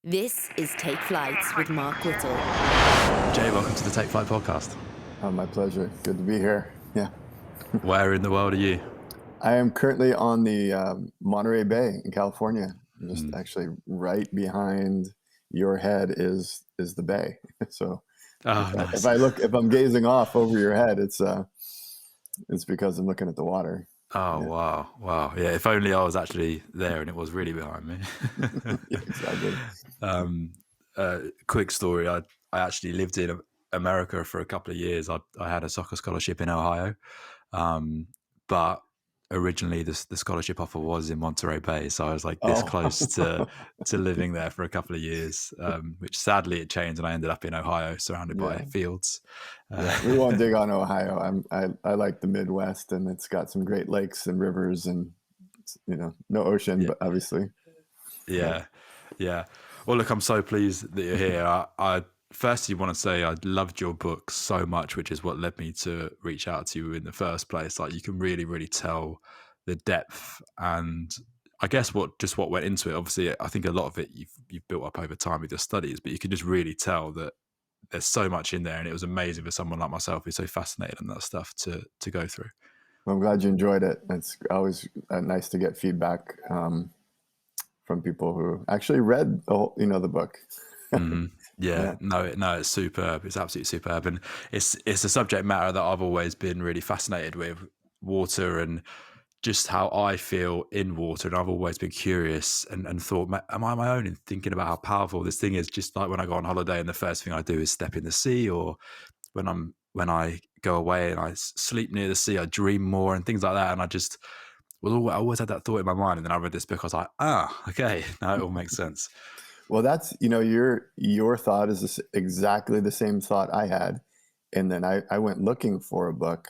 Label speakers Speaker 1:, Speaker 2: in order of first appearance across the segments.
Speaker 1: This is Take Flights with Mark Whittle.
Speaker 2: Jay, welcome to the Take Flight podcast.
Speaker 3: Oh, my pleasure. Good to be here. Yeah.
Speaker 2: Where in the world are you?
Speaker 3: I am currently on the Monterey Bay in California. Just actually right behind your head is the bay. So
Speaker 2: Nice.
Speaker 3: if I'm gazing off over your head, it's because I'm looking at the water.
Speaker 2: Oh,
Speaker 3: Yeah.
Speaker 2: wow. Yeah, if only I was actually there and it was really behind me.
Speaker 3: Yeah, exactly.
Speaker 2: Quick story. I actually lived in America for a couple of years. I had a soccer scholarship in Ohio. But originally the scholarship offer was in Monterey Bay. So I was like this close to living there for a couple of years, which sadly it changed and I ended up in Ohio surrounded by fields.
Speaker 3: Yeah, we won't dig on Ohio. I like the Midwest, and it's got some great lakes and rivers and, no ocean, but obviously.
Speaker 2: Yeah. Well, look, I'm so pleased that you're here. I firstly want to say I loved your book so much, which is what led me to reach out to you in the first place. Like, you can really, really tell the depth and I guess what went into it. Obviously, I think a lot of it you've built up over time with your studies, but you can just really tell that there's so much in there, and it was amazing for someone like myself who's so fascinated in that stuff to go through.
Speaker 3: Well, I'm glad you enjoyed it. It's always nice to get feedback from people who actually read the book.
Speaker 2: Mm-hmm. Yeah. No, it's superb. It's absolutely superb, and it's a subject matter that I've always been really fascinated with, water and just how I feel in water. And I've always been curious and thought, am I my own in thinking about how powerful this thing is? Just like when I go on holiday and the first thing I do is step in the sea, or when I go away and I sleep near the sea, I dream more and things like that. And I always had that thought in my mind. And then I read this book, I was like, okay, now it all makes sense.
Speaker 3: Well, that's, your thought is exactly the same thought I had. And then I went looking for a book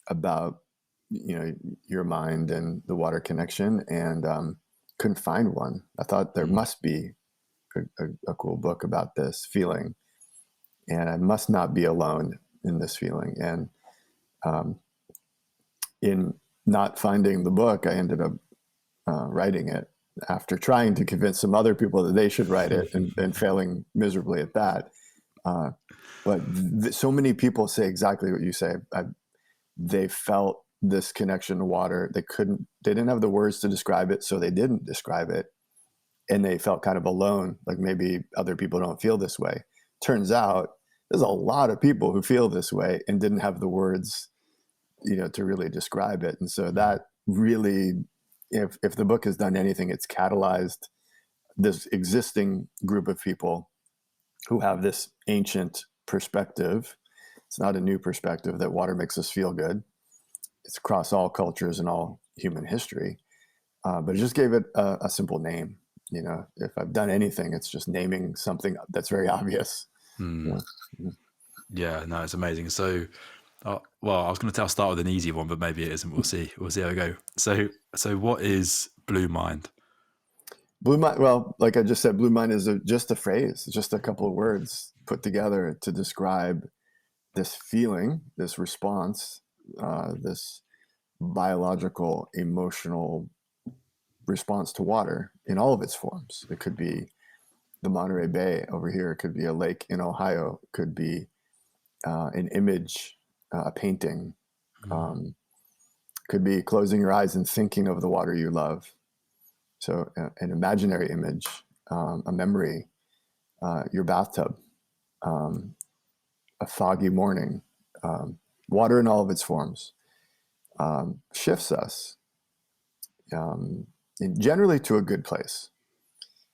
Speaker 3: about, your mind and the water connection, and couldn't find one. I thought there must be a cool book about this feeling, and I must not be alone in this feeling. And in not finding the book, I ended up writing it after trying to convince some other people that they should write it and failing miserably at that. But so many people say exactly what you say. They felt this connection to water. They didn't have the words to describe it, so they didn't describe it. And they felt kind of alone, like maybe other people don't feel this way. Turns out there's a lot of people who feel this way and didn't have the words, to really describe it. And so that really, if the book has done anything, it's catalyzed this existing group of people who have this ancient perspective. It's not a new perspective that water makes us feel good. It's across all cultures and all human history. But it just gave it a simple name. If I've done anything, it's just naming something that's very obvious.
Speaker 2: Yeah, no, it's amazing. So, well, I was going to start with an easy one, but maybe it isn't. We'll see how we go. So what is bluemind?
Speaker 3: Bluemind, well, like I just said, bluemind is just a phrase, just a couple of words put together to describe this feeling, this response, this biological, emotional response to water in all of its forms. It could be the Monterey Bay over here. It could be a lake in Ohio. It could be an image, a painting. Could be closing your eyes and thinking of the water you love. So an imaginary image, a memory, your bathtub, a foggy morning, water in all of its forms, shifts us generally to a good place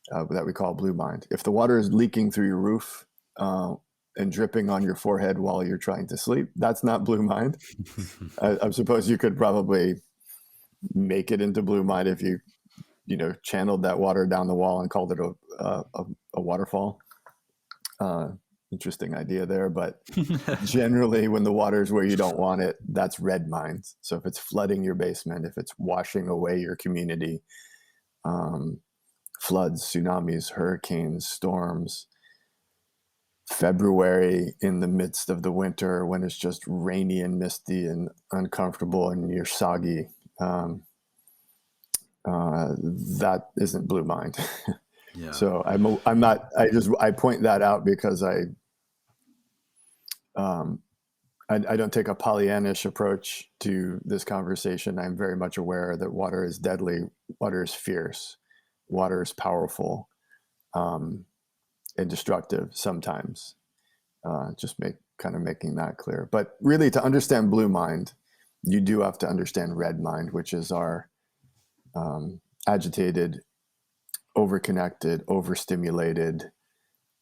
Speaker 3: that we call bluemind. If the water is leaking through your roof and dripping on your forehead while you're trying to sleep, that's not bluemind. I suppose you could probably make it into bluemind if you channeled that water down the wall and called it a waterfall. Interesting idea there, but generally when the water is where you don't want it, that's red mind. So if it's flooding your basement, if it's washing away your community, floods, tsunamis, hurricanes, storms, February in the midst of the winter when it's just rainy and misty and uncomfortable and you're soggy, that isn't bluemind.
Speaker 2: Yeah.
Speaker 3: So I point that out because I don't take a Pollyannish approach to this conversation. I'm very much aware that water is deadly, water is fierce, water is powerful, and destructive sometimes. Just making that clear. But really, to understand blue mind, you do have to understand red mind, which is our agitated, overconnected, overstimulated,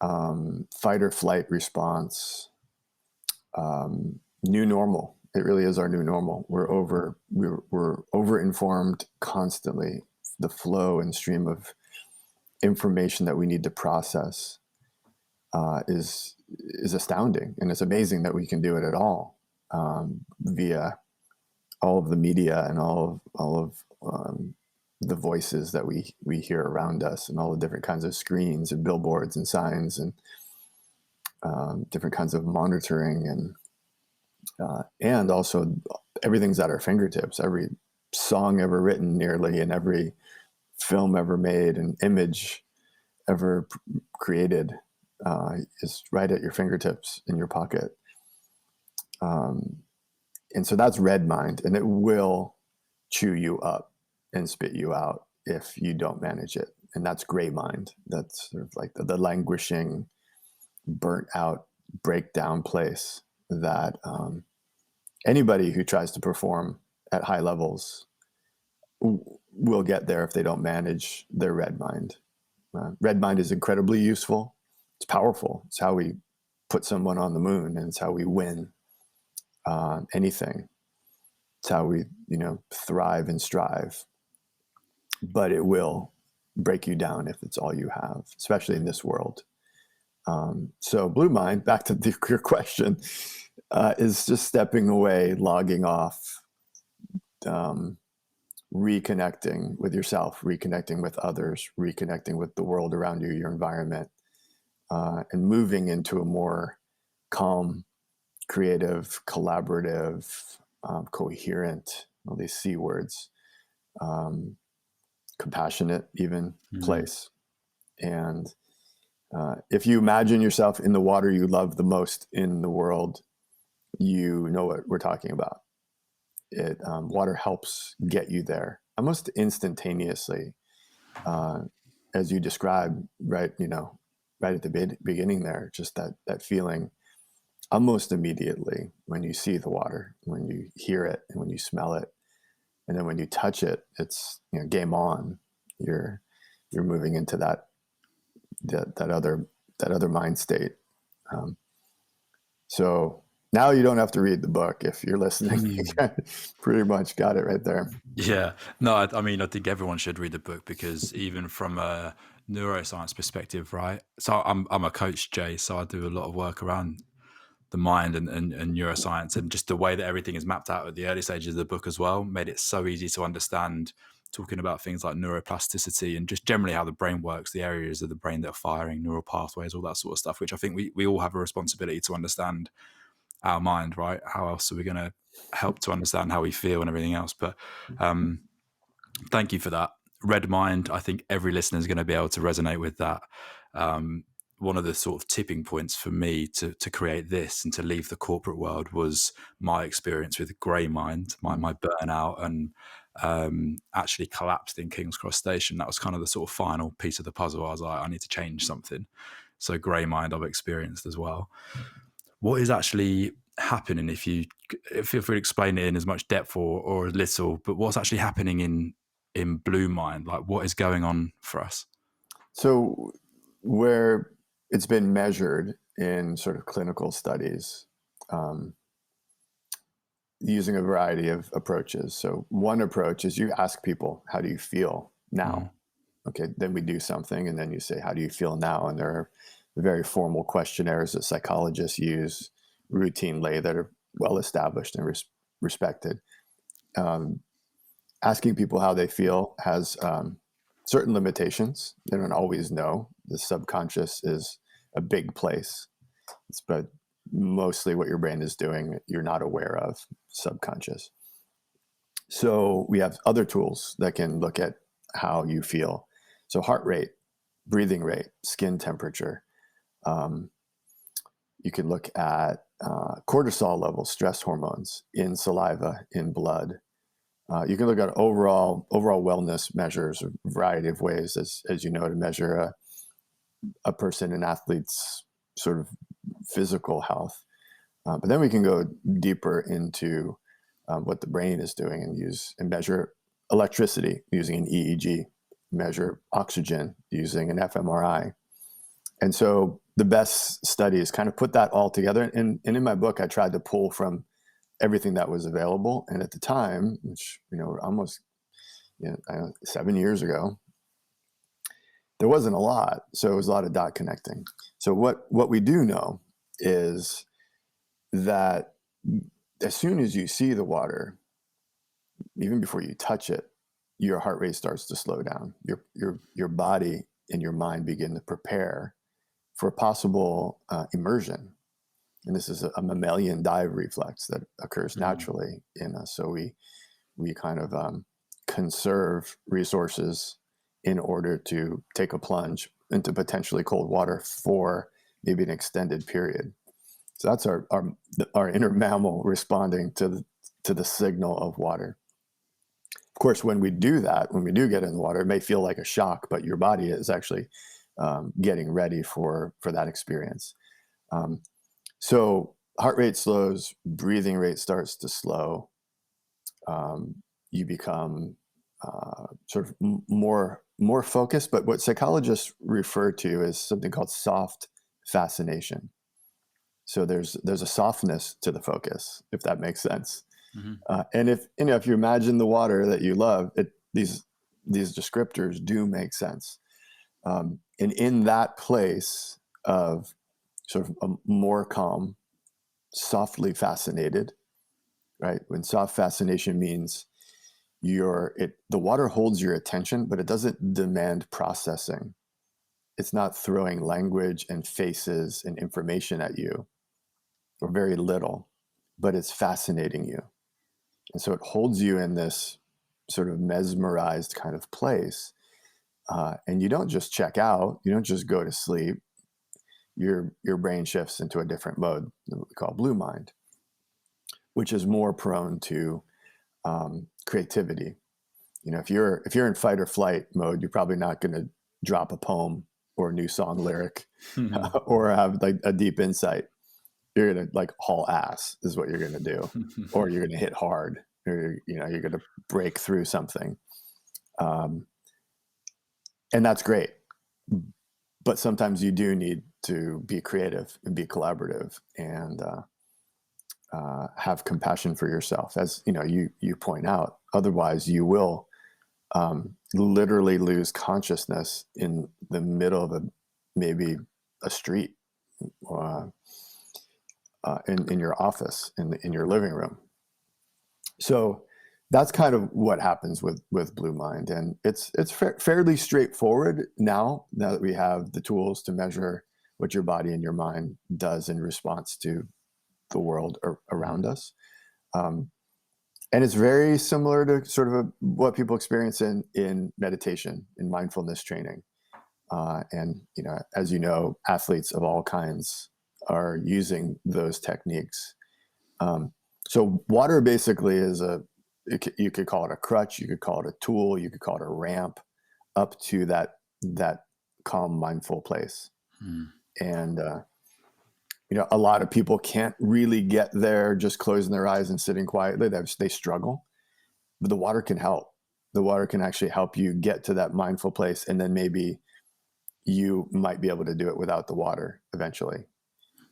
Speaker 3: fight or flight response. New normal. It really is our new normal. We're over informed constantly. The flow and stream of information that we need to process is astounding, and it's amazing that we can do it at all via all of the media and all of the voices that we hear around us, and all the different kinds of screens and billboards and signs and different kinds of monitoring, and also everything's at our fingertips. Every song ever written, nearly, and every film ever made, and image ever created is right at your fingertips in your pocket. And so that's red mind, and it will chew you up and spit you out if you don't manage it. And that's gray mind. That's sort of like the languishing, burnt out, breakdown place that anybody who tries to perform at high levels will get there if they don't manage their red mind. Red mind is incredibly useful. It's powerful. It's how we put someone on the moon, and it's how we win anything. It's how we, thrive and strive. But it will break you down if it's all you have, especially in this world. So blue mind, back to your question, is just stepping away, logging off, reconnecting with yourself, reconnecting with others, reconnecting with the world around you, your environment, and moving into a more calm, creative, collaborative, coherent, all these C words, compassionate even place. And if you imagine yourself in the water you love the most in the world, you know what we're talking about. Water helps get you there almost instantaneously, as you described, right at the beginning there, just that feeling almost immediately when you see the water, when you hear it, and when you smell it, and then when you touch it, it's game on. You're moving into that other mind state. So now you don't have to read the book if you're listening. You pretty much got it right there.
Speaker 2: Yeah, no, I mean, I think everyone should read the book, because even from a neuroscience perspective, right? So I'm a coach, Jay, so I do a lot of work around the mind and neuroscience, and just the way that everything is mapped out at the early stages of the book as well made it so easy to understand, talking about things like neuroplasticity and just generally how the brain works, the areas of the brain that are firing, neural pathways, all that sort of stuff, which I think we all have a responsibility to understand our mind, right? How else are we going to help to understand how we feel and everything else? But thank you for that. Red mind, I think every listener is going to be able to resonate with that. One of the sort of tipping points for me to create this and to leave the corporate world was my experience with grey mind, my burnout, and actually collapsed in King's Cross Station. That was kind of the sort of final piece of the puzzle. I was like, I need to change something. So grey mind I've experienced as well. What is actually happening, if you explain it in as much depth or as little, but what's actually happening in blue mind? Like, what is going on for us?
Speaker 3: So where it's been measured in sort of clinical studies, using a variety of approaches. So one approach is you ask people, how do you feel now? Okay, then we do something, and then you say, how do you feel now? And there are very formal questionnaires that psychologists use routinely that are well established and respected. Asking people how they feel has certain limitations. They don't always know. The subconscious is a big place. But mostly what your brain is doing, you're not aware of, subconscious. So we have other tools that can look at how you feel. So heart rate breathing rate, skin temperature. You can look at cortisol levels, stress hormones in saliva, in blood. You can look at overall wellness measures, a variety of ways, as you know, to measure a person, an athlete's sort of physical health. But then we can go deeper into what the brain is doing and measure electricity using an EEG, measure oxygen using an fMRI. And so the best studies kind of put that all together. And in my book, I tried to pull from everything that was available. And at the time, which, almost 7 years ago, there wasn't a lot. So it was a lot of dot connecting. So what we do know is that as soon as you see the water, even before you touch it, your heart rate starts to slow down. Your body and your mind begin to prepare for possible immersion. And this is a mammalian dive reflex that occurs naturally in us. So we kind of conserve resources in order to take a plunge into potentially cold water for maybe an extended period. So that's our inner mammal responding to the signal of water. Of course, when we do that, when we do get in the water, it may feel like a shock, but your body is actually getting ready for that experience. So heart rate slows, breathing rate starts to slow. You become sort of more focused, but what psychologists refer to is something called soft fascination. So there's a softness to the focus, if that makes sense. And if you imagine the water that you love, these descriptors do make sense. And in that place of sort of a more calm, softly fascinated, right? When soft fascination means the water holds your attention, but it doesn't demand processing. It's not throwing language and faces and information at you, or very little, but it's fascinating you. And so it holds you in this sort of mesmerized kind of place. And you don't just check out, you don't just go to sleep. Your brain shifts into a different mode that we call bluemind, which is more prone to creativity. If you're in fight or flight mode, you're probably not going to drop a poem or a new song lyric or have like a deep insight. You're going to like haul ass is what you're going to do, or you're going to hit hard, or you're going to break through something. And that's great. But sometimes you do need to be creative and be collaborative and have compassion for yourself, as you point out. Otherwise, you will literally lose consciousness in the middle of maybe a street, in your office, in your living room. So that's kind of what happens with bluemind, and it's fairly straightforward now that we have the tools to measure what your body and your mind does in response to the world around us. And it's very similar to sort of what people experience in meditation, in mindfulness training. And as you know, athletes of all kinds are using those techniques. So water basically is you could call it a crutch, you could call it a tool, you could call it a ramp up to that calm, mindful place. And a lot of people can't really get there just closing their eyes and sitting quietly. They struggle, but the water can help. The water can actually help you get to that mindful place, and then maybe you might be able to do it without the water eventually.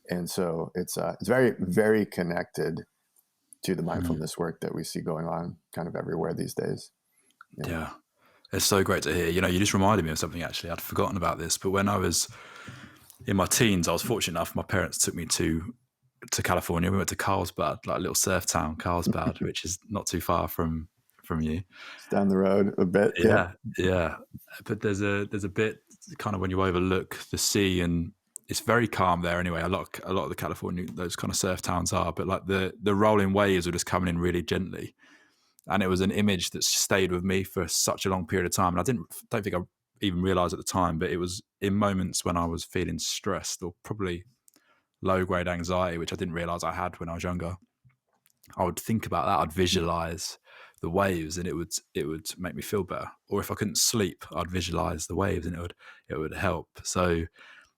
Speaker 3: And so it's very, very connected to the mindfulness work that we see going on kind of everywhere these days.
Speaker 2: Yeah. It's so great to hear. You just reminded me of something, actually. I'd forgotten about this, but when I was in my teens, I was fortunate enough, my parents took me to California. We went to Carlsbad, like a little surf town, Carlsbad, which is not too far from you.
Speaker 3: It's down the road a bit.
Speaker 2: Yeah. But there's a bit kind of when you overlook the sea, and it's very calm there anyway. A lot of the California, those kind of surf towns are, but like the rolling waves are just coming in really gently. And it was an image that stayed with me for such a long period of time. And I don't think I even realize at the time, but it was in moments when I was feeling stressed or probably low grade anxiety, which I didn't realize I had when I was younger. I would think about that. I'd visualize the waves, and it would make me feel better. Or if I couldn't sleep, I'd visualize the waves, and it would help. So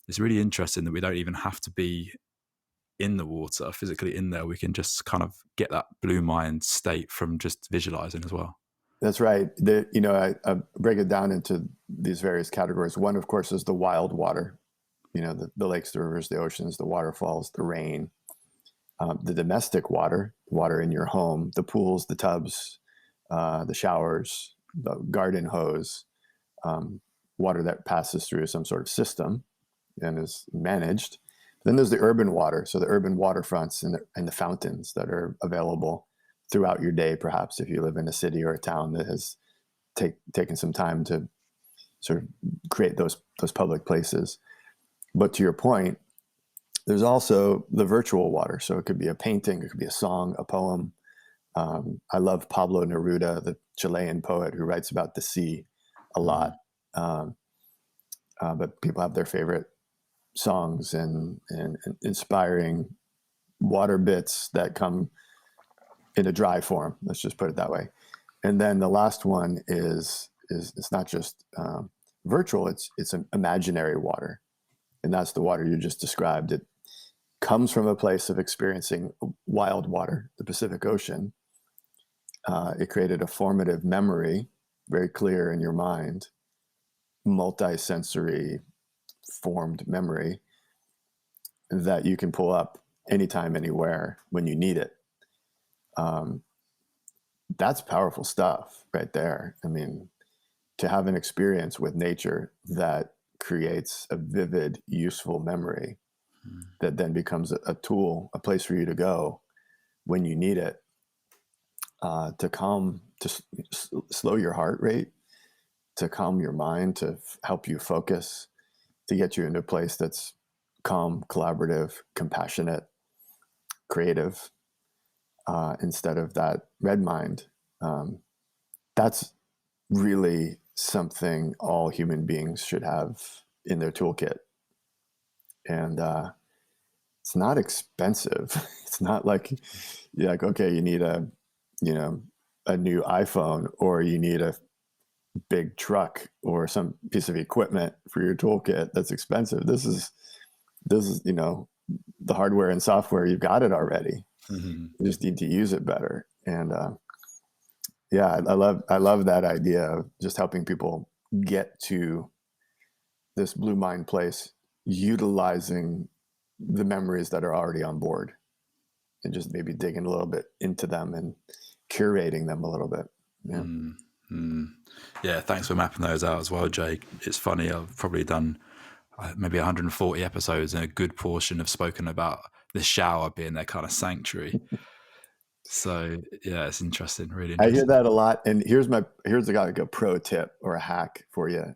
Speaker 2: it's really interesting that we don't even have to be in the water, physically in there. We can just kind of get that blue mind state from just visualizing as well.
Speaker 3: That's right. I break it down into these various categories. One, of course, is the wild water. The lakes, the rivers, the oceans, the waterfalls, the rain. The domestic water in your home, the pools, the tubs, the showers, the garden hose, water that passes through some sort of system and is managed. Then there's the urban water, so the urban waterfronts and the fountains that are available throughout your day, perhaps if you live in a city or a town that has taken some time to sort of create those public places. But to your point, there's also the virtual water. So it could be a painting, it could be a song, a poem. I love Pablo Neruda, the Chilean poet who writes about the sea a lot. But people have their favorite songs and inspiring water bits that come in a dry form. Let's just put it that way. And then the last one is it's not just virtual, it's an imaginary water. And that's the water you just described. It comes from a place of experiencing wild water, the Pacific Ocean. It created a formative memory, very clear in your mind, multi-sensory formed memory that you can pull up anytime, anywhere when you need it. That's powerful stuff right there. I mean, to have an experience with nature that creates a vivid, useful memory that then becomes a tool, a place for you to go when you need it, to slow your heart rate, to calm your mind, to help you focus, to get you into a place that's calm, collaborative, compassionate, creative, instead of that red mind. That's really something all human beings should have in their toolkit. And it's not expensive. It's not like you're like, okay, you need a new iPhone, or you need a big truck or some piece of equipment for your toolkit that's expensive. This is the hardware and software, you've got it already. You just need to use it better. And I love that idea of just helping people get to this blue mind place, utilizing the memories that are already on board, and just maybe digging a little bit into them and curating them a little bit.
Speaker 2: Yeah, thanks for mapping those out as well, Jake. It's funny, I've probably done maybe 140 episodes, and a good portion have spoken about the shower being their kind of sanctuary. So yeah, it's interesting, really interesting.
Speaker 3: I hear that a lot. And here's a pro tip or a hack for you.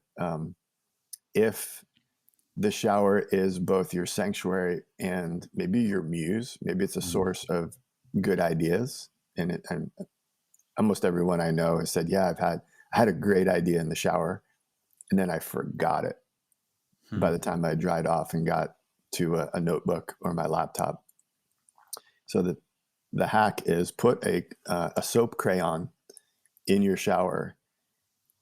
Speaker 3: If the shower is both your sanctuary and maybe your muse, maybe it's a source of good ideas. And almost everyone I know has said, yeah, I had a great idea in the shower, and then I forgot it by the time I dried off and got to a notebook or my laptop. So the hack is put a soap crayon in your shower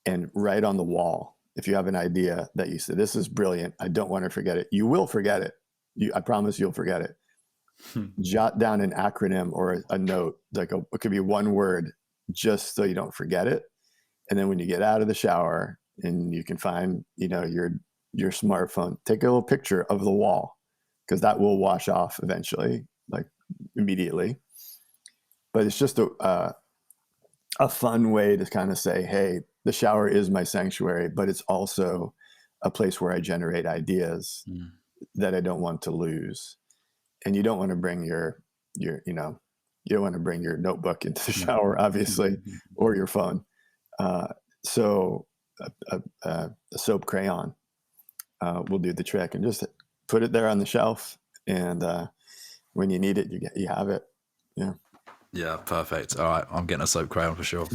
Speaker 3: and write on the wall. If you have an idea that you say, this is brilliant, I don't want to forget it. You will forget it. I promise you'll forget it. Jot down an acronym or a note, it could be one word, just so you don't forget it. And then when you get out of the shower and you can find, your smartphone, take a little picture of the wall, because that will wash off eventually, like immediately. But it's just a fun way to kind of say, hey, the shower is my sanctuary, but it's also a place where I generate ideas that I don't want to lose. And you don't want to bring you don't want to bring your notebook into the shower, obviously, or your phone. So a soap crayon will do the trick, and just put it there on the shelf. And when you need it, you have it. Yeah.
Speaker 2: Yeah, perfect. All right, I'm getting a soap crayon for sure.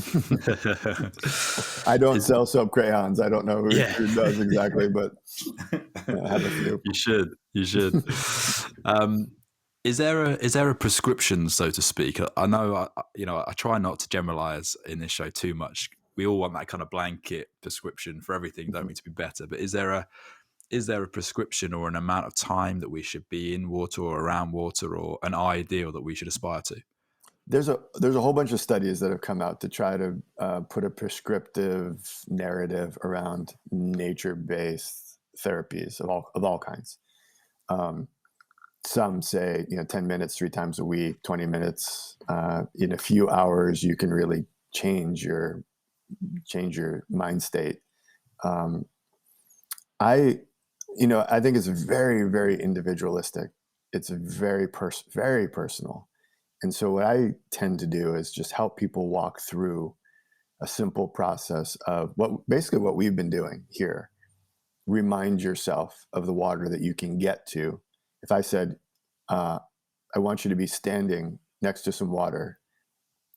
Speaker 3: I don't
Speaker 2: Is,
Speaker 3: sell soap crayons. I don't know
Speaker 2: yeah,
Speaker 3: who does exactly, but I have a few.
Speaker 2: you should. You should. Um, is there a prescription, so to speak? I know, I try not to generalize in this show too much. We all want that kind of blanket prescription for everything, don't we, to be better? But is there a prescription or an amount of time that we should be in water or around water, or an ideal that we should aspire to?
Speaker 3: There's a whole bunch of studies that have come out to try to put a prescriptive narrative around nature-based therapies of all kinds. Some say 10 minutes 3 times a week, 20 minutes in a few hours you can really change your mind state. I think it's very, very individualistic. It's very personal. And so what I tend to do is just help people walk through a simple process of what we've been doing here. Remind yourself of the water that you can get to. If I said, I want you to be standing next to some water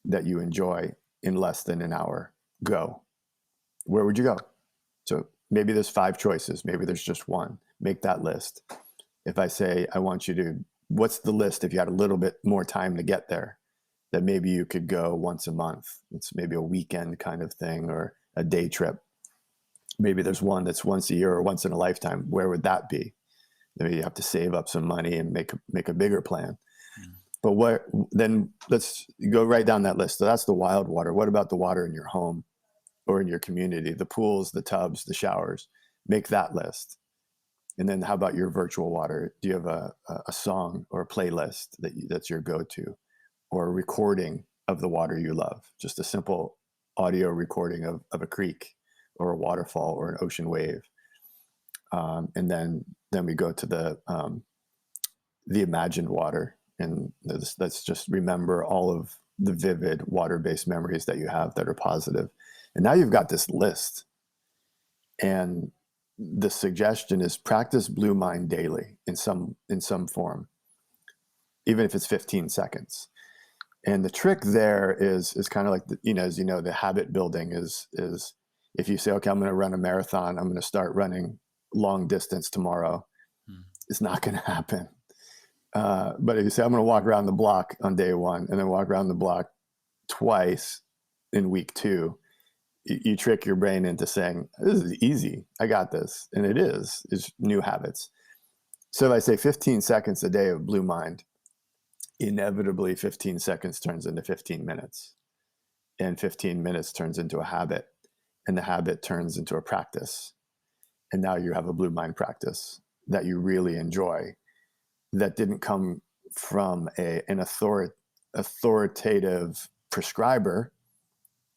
Speaker 3: that you enjoy in less than an hour, go. Where would you go? So maybe there's 5 choices. Maybe there's just one. Make that list. If I say, what's the list if you had a little bit more time to get there, that maybe you could go once a month? It's maybe a weekend kind of thing or a day trip. Maybe there's one that's once a year or once in a lifetime. Where would that be? Maybe you have to save up some money and make a bigger plan. But then let's go right down that list. So that's the wild water. What about the water in your home or in your community, the pools, the tubs, the showers? Make that list. And then how about your virtual water? Do you have a song or a playlist that's your go-to, or a recording of the water you love? Just a simple audio recording of a creek or a waterfall or an ocean wave. And then we go to the imagined water. And let's just remember all of the vivid water-based memories that you have that are positive. And now you've got this list. And the suggestion is practice bluemind daily in some form, even if it's 15 seconds. And the trick there is kind of like, as the habit building is if you say, okay, I'm going to run a marathon, I'm going to start running long distance tomorrow. It's not going to happen. But if you say, I'm going to walk around the block on day 1 and then walk around the block twice in week 2, you trick your brain into saying, this is easy, I got this. And it is. It's new habits. So if I say 15 seconds a day of bluemind, inevitably 15 seconds turns into 15 minutes. And 15 minutes turns into a habit. And the habit turns into a practice. And now you have a bluemind practice that you really enjoy, that didn't come from an authoritative prescriber.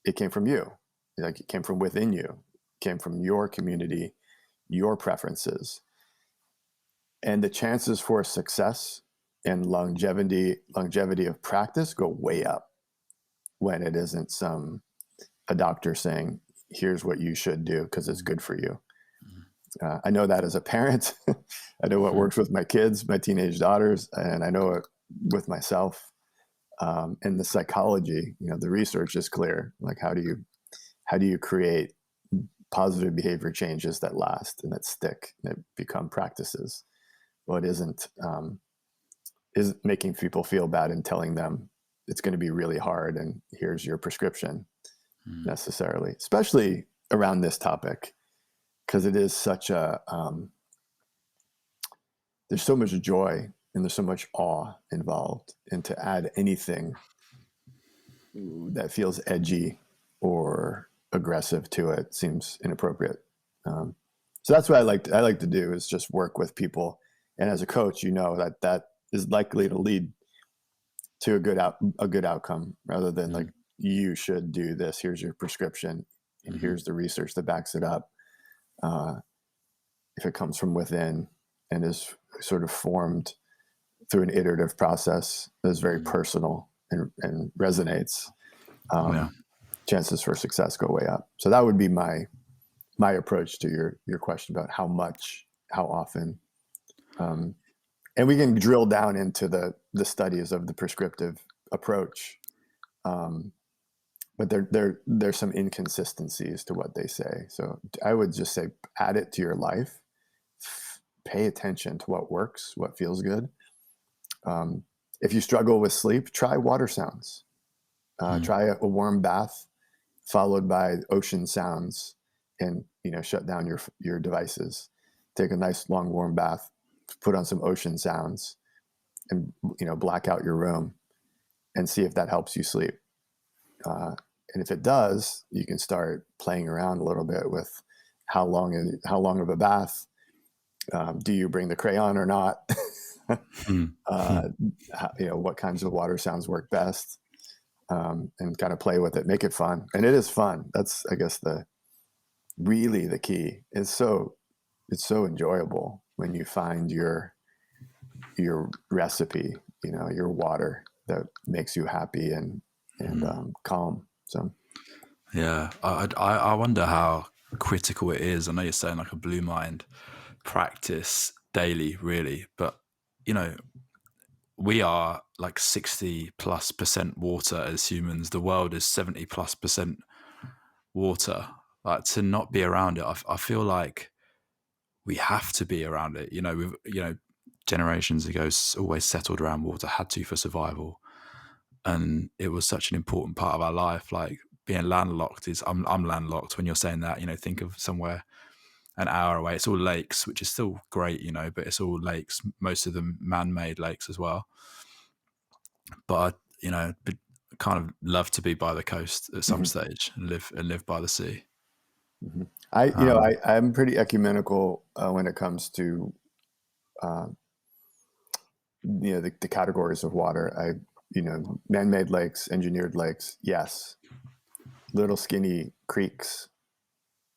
Speaker 3: It came from you. Like it came from within you, it came from your community, your preferences. And the chances for success and longevity of practice go way up when it isn't a doctor saying, here's what you should do because it's good for you. I know that as a parent. I know what works with my kids, my teenage daughters, and I know it with myself. And the psychology, the research is clear. Like how do you create positive behavior changes that last and that stick and that become practices? Well, it isn't making people feel bad and telling them it's going to be really hard and here's your prescription necessarily, especially around this topic, because it is such there's so much joy and there's so much awe involved, and to add anything that feels edgy or aggressive to it seems inappropriate. So that's what I like to do, is just work with people. And as a coach, that is likely to lead to a good outcome, rather than like, you should do this, here's your prescription, and here's the research that backs it up. If it comes from within and is sort of formed through an iterative process that is very personal and resonates, chances for success go way up. So that would be my approach to your question about how much, how often. And we can drill down into the studies of the prescriptive approach But there's some inconsistencies to what they say. So I would just say add it to your life. Pay attention to what works, what feels good. If you struggle with sleep, try water sounds. Try a warm bath followed by ocean sounds, and shut down your devices. Take a nice long warm bath, put on some ocean sounds, and black out your room, and see if that helps you sleep. And if it does, you can start playing around a little bit with how long of a bath. Do you bring the crayon or not? What kinds of water sounds work best, and kind of play with it, make it fun. And it is fun. That's, I guess, really the key. It's so enjoyable when you find your recipe, your water that makes you happy and calm. So,
Speaker 2: yeah, I wonder how critical it is. I know you're saying like a blue mind practice daily, really, but we are like 60+% water as humans. The world is 70+% water. Like, to not be around it, I feel like we have to be around it. We've generations ago always settled around water, had to for survival. And it was such an important part of our life. Like, being landlocked I'm landlocked when you're saying that. Think of somewhere an hour away. It's all lakes, which is still great, but it's all lakes, most of them man-made lakes as well. But kind of love to be by the coast at some stage and live by the sea.
Speaker 3: I'm pretty ecumenical when it comes to the categories of water. Man-made lakes, engineered lakes, yes. Little skinny creeks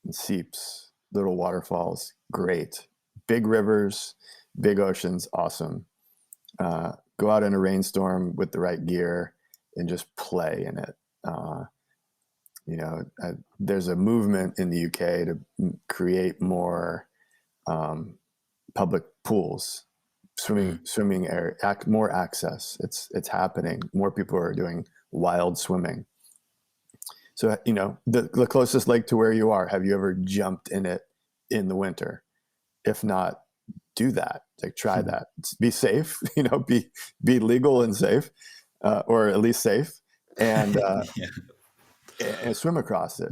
Speaker 3: and seeps, little waterfalls, great. Big rivers, big oceans, awesome. Go out in a rainstorm with the right gear and just play in it. There's a movement in the UK to create more public pools, swimming area, more access. It's happening. More people are doing wild swimming. So, the closest lake to where you are, have you ever jumped in it in the winter? If not, do that. Like, try that. Be safe, be legal and safe, or at least safe, and and swim across it.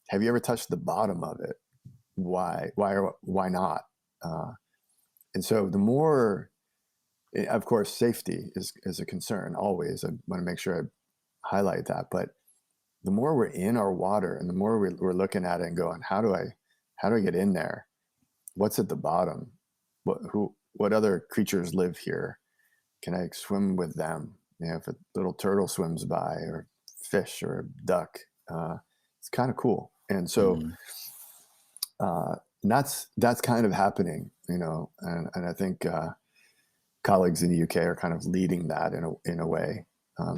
Speaker 3: Have you ever touched the bottom of it? Why not? And so the more, of course, safety is a concern always. I want to make sure I highlight that. But the more we're in our water, and the more we're looking at it and going, how do I get in there? What's at the bottom? What other creatures live here? Can I swim with them? If a little turtle swims by, or fish, or a duck, it's kind of cool. And so that's kind of happening, and I think colleagues in the UK are kind of leading that in a way,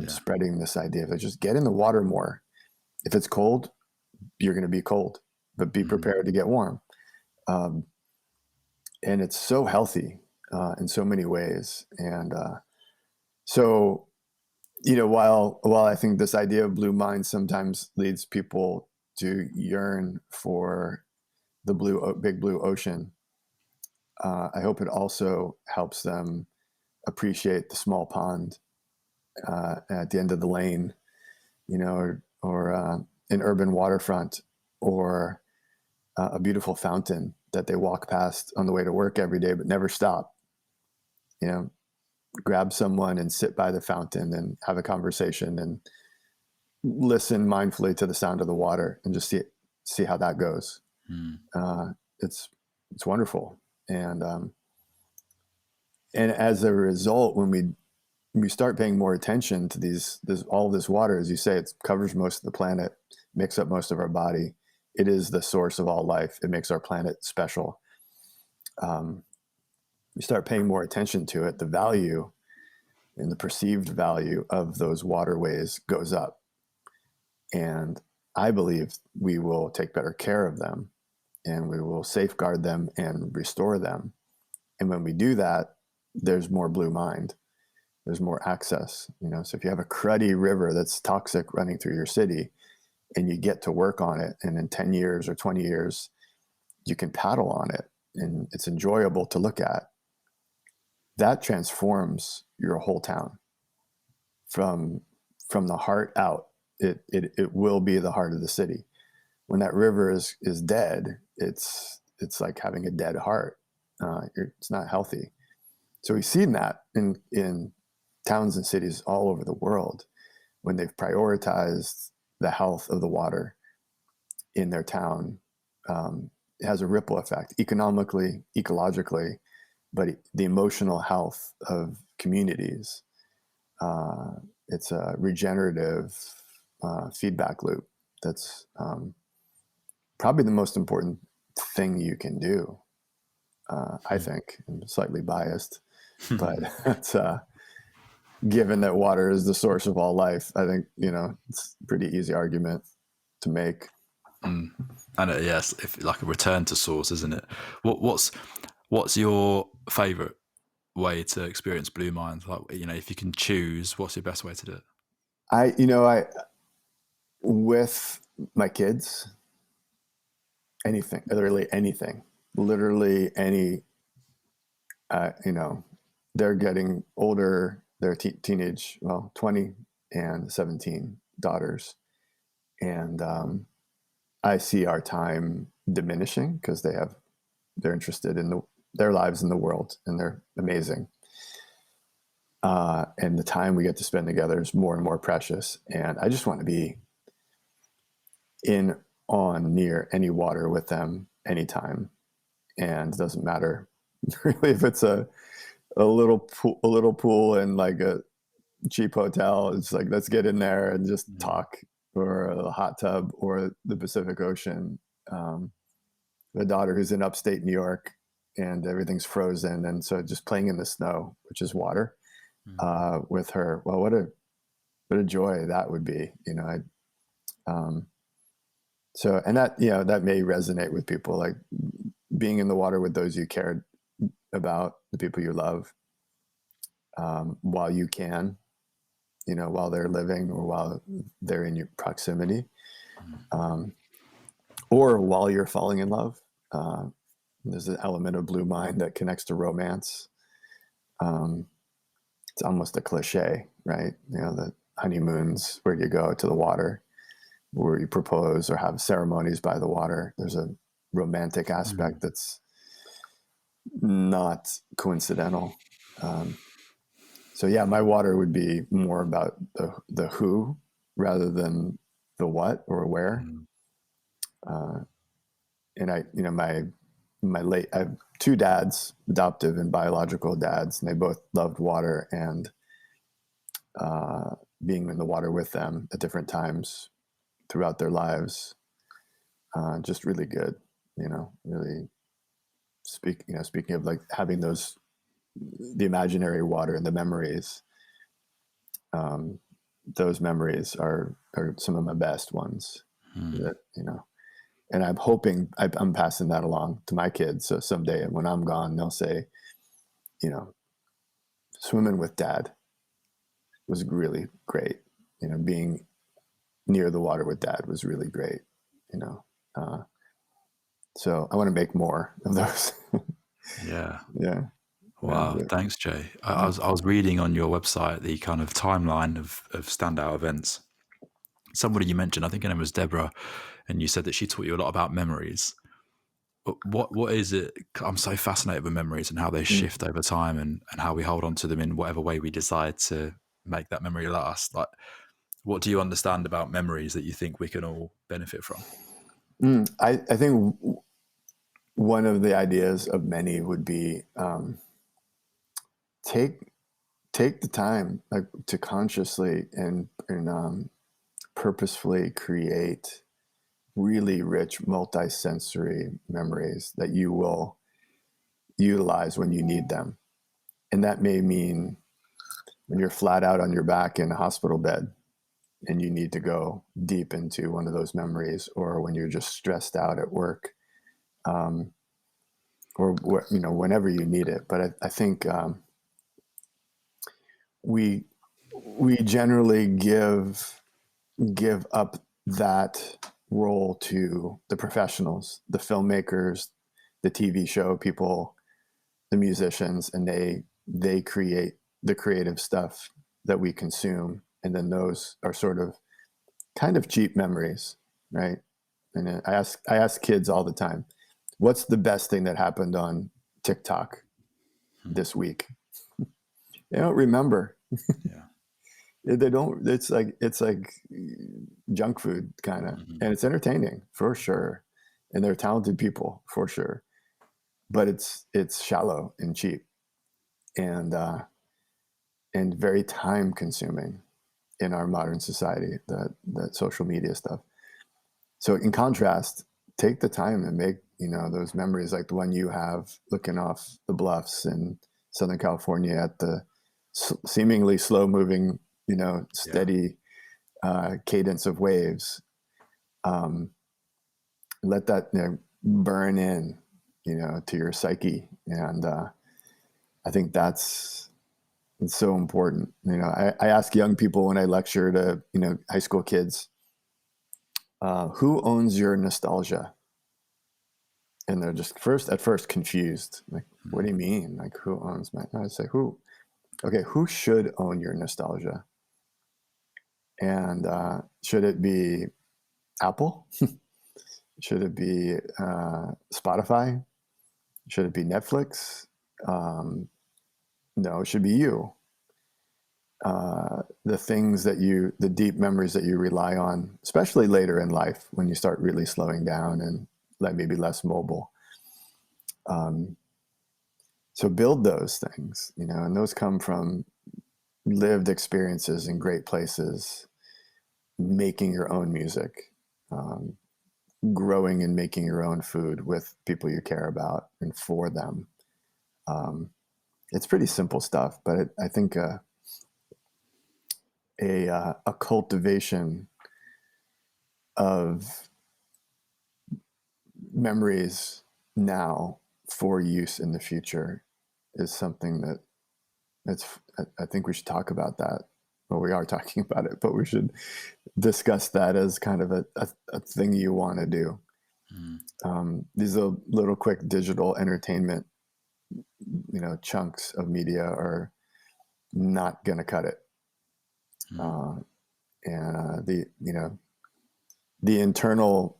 Speaker 3: spreading this idea of just get in the water more. If it's cold, you're going to be cold, but be prepared to get warm. And it's so healthy in so many ways. And so, while I think this idea of blue mind sometimes leads people to yearn for the big blue ocean, I hope it also helps them appreciate the small pond at the end of the lane, or an urban waterfront, or a beautiful fountain that they walk past on the way to work every day, but never stop. Grab someone and sit by the fountain and have a conversation and listen mindfully to the sound of the water, and just see how that goes. It's wonderful. And as a result, when we start paying more attention to all this water, as you say, it covers most of the planet, makes up most of our body. It is the source of all life. It makes our planet special. We start paying more attention to it, the value and the perceived value of those waterways goes up. And I believe we will take better care of them, and we will safeguard them and restore them. And when we do that, there's more blue mind. There's more access, so if you have a cruddy river that's toxic running through your city and you get to work on it, and in 10 years or 20 years, you can paddle on it and it's enjoyable to look at, that transforms your whole town from the heart out. It will be the heart of the city. When that river is dead, it's like having a dead heart. It's not healthy. So we've seen that in towns and cities all over the world, when they've prioritized the health of the water in their town. It has a ripple effect economically, ecologically, but the emotional health of communities. It's a regenerative feedback loop. That's probably the most important thing you can do. I think I'm slightly biased, but it's given that water is the source of all life, I think, it's a pretty easy argument to make.
Speaker 2: And yes, if like a return to source, isn't it? What's your favorite way to experience Blue Mind? Like, if you can choose, what's your best way to do it?
Speaker 3: I with my kids, anything, literally any, they're getting older. They're teenage, 20 and 17 daughters. And I see our time diminishing because they're interested in their lives in the world, and they're amazing. And the time we get to spend together is more and more precious. And I just want to be near any water with them anytime. And it doesn't matter really if it's a little pool and like a cheap hotel. It's like, let's get in there and just talk, or a hot tub, or the Pacific Ocean. The daughter who's in upstate New York, and everything's frozen, and so just playing in the snow, which is water, with her. Well, what a joy that would be, so, and that, that may resonate with people, like being in the water with those you cared about, the people you love, while you can, while they're living, or while they're in your proximity, or while you're falling in love. There's an element of Blue Mind that connects to romance. It's almost a cliche, right? The honeymoons, where you go to the water, where you propose or have ceremonies by the water. There's a romantic aspect that's not coincidental. So yeah, my water would be more about the who rather than the what or where. And I have two dads, adoptive and biological dads, and they both loved water, and being in the water with them at different times throughout their lives, just really good, really speaking of like having the imaginary water and the memories, those memories are some of my best ones, that, and I'm hoping I'm passing that along to my kids. So someday when I'm gone, they'll say, swimming with dad was really great. Being near the water with dad was really great. So I want to make more of those.
Speaker 2: Yeah.
Speaker 3: Yeah.
Speaker 2: Wow. Thanks, Jay. I was reading on your website the kind of timeline of standout events. Somebody you mentioned, I think her name was Deborah, and you said that she taught you a lot about memories. What is it? I'm so fascinated with memories and how they shift over time, and how we hold on to them in whatever way we decide to make that memory last. Like, what do you understand about memories that you think we can all benefit from?
Speaker 3: I think one of the ideas of many would be, take the time, like, to consciously and purposefully create really rich multi-sensory memories that you will utilize when you need them. And that may mean when you're flat out on your back in a hospital bed and you need to go deep into one of those memories, or when you're just stressed out at work, or whenever you need it. But I think we generally give up that role to the professionals, the filmmakers, the TV show people, the musicians, and they create the creative stuff that we consume, and then those are sort of kind of cheap memories, right? And I ask kids all the time, what's the best thing that happened on TikTok this week? They don't remember.
Speaker 2: Yeah.
Speaker 3: They don't. It's like junk food kind of, and it's entertaining for sure, and they're talented people for sure, but it's shallow and cheap, and very time consuming in our modern society. That social media stuff. So in contrast, take the time and make those memories like the one you have looking off the bluffs in Southern California at the seemingly slow moving, steady cadence of waves. Let that burn in, to your psyche. And I think it's so important. I ask young people when I lecture to, high school kids, who owns your nostalgia? And they're just at first confused. Like, what do you mean? Like, who owns my, I say, who? Okay, who should own your nostalgia? And should it be Apple? Should it be Spotify? Should it be Netflix? No, it should be you. The things the deep memories that you rely on, especially later in life when you start really slowing down and maybe less mobile. So build those things, and those come from lived experiences in great places, making your own music, growing and making your own food with people you care about and for them. It's pretty simple stuff, but I think a cultivation of memories now for use in the future is something that I think we should talk about that. Well, we are talking about it, but we should discuss that as kind of a thing you want to do. These are little quick digital entertainment, chunks of media are not going to cut it. And the internal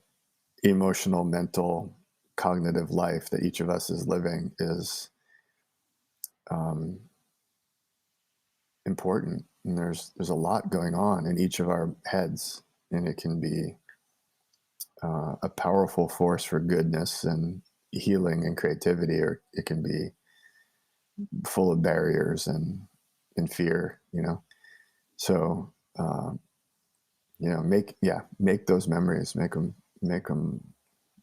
Speaker 3: emotional, mental, cognitive life that each of us is living is important. And there's a lot going on in each of our heads, and it can be a powerful force for goodness and healing and creativity, or it can be full of barriers and fear, So, make those memories, make them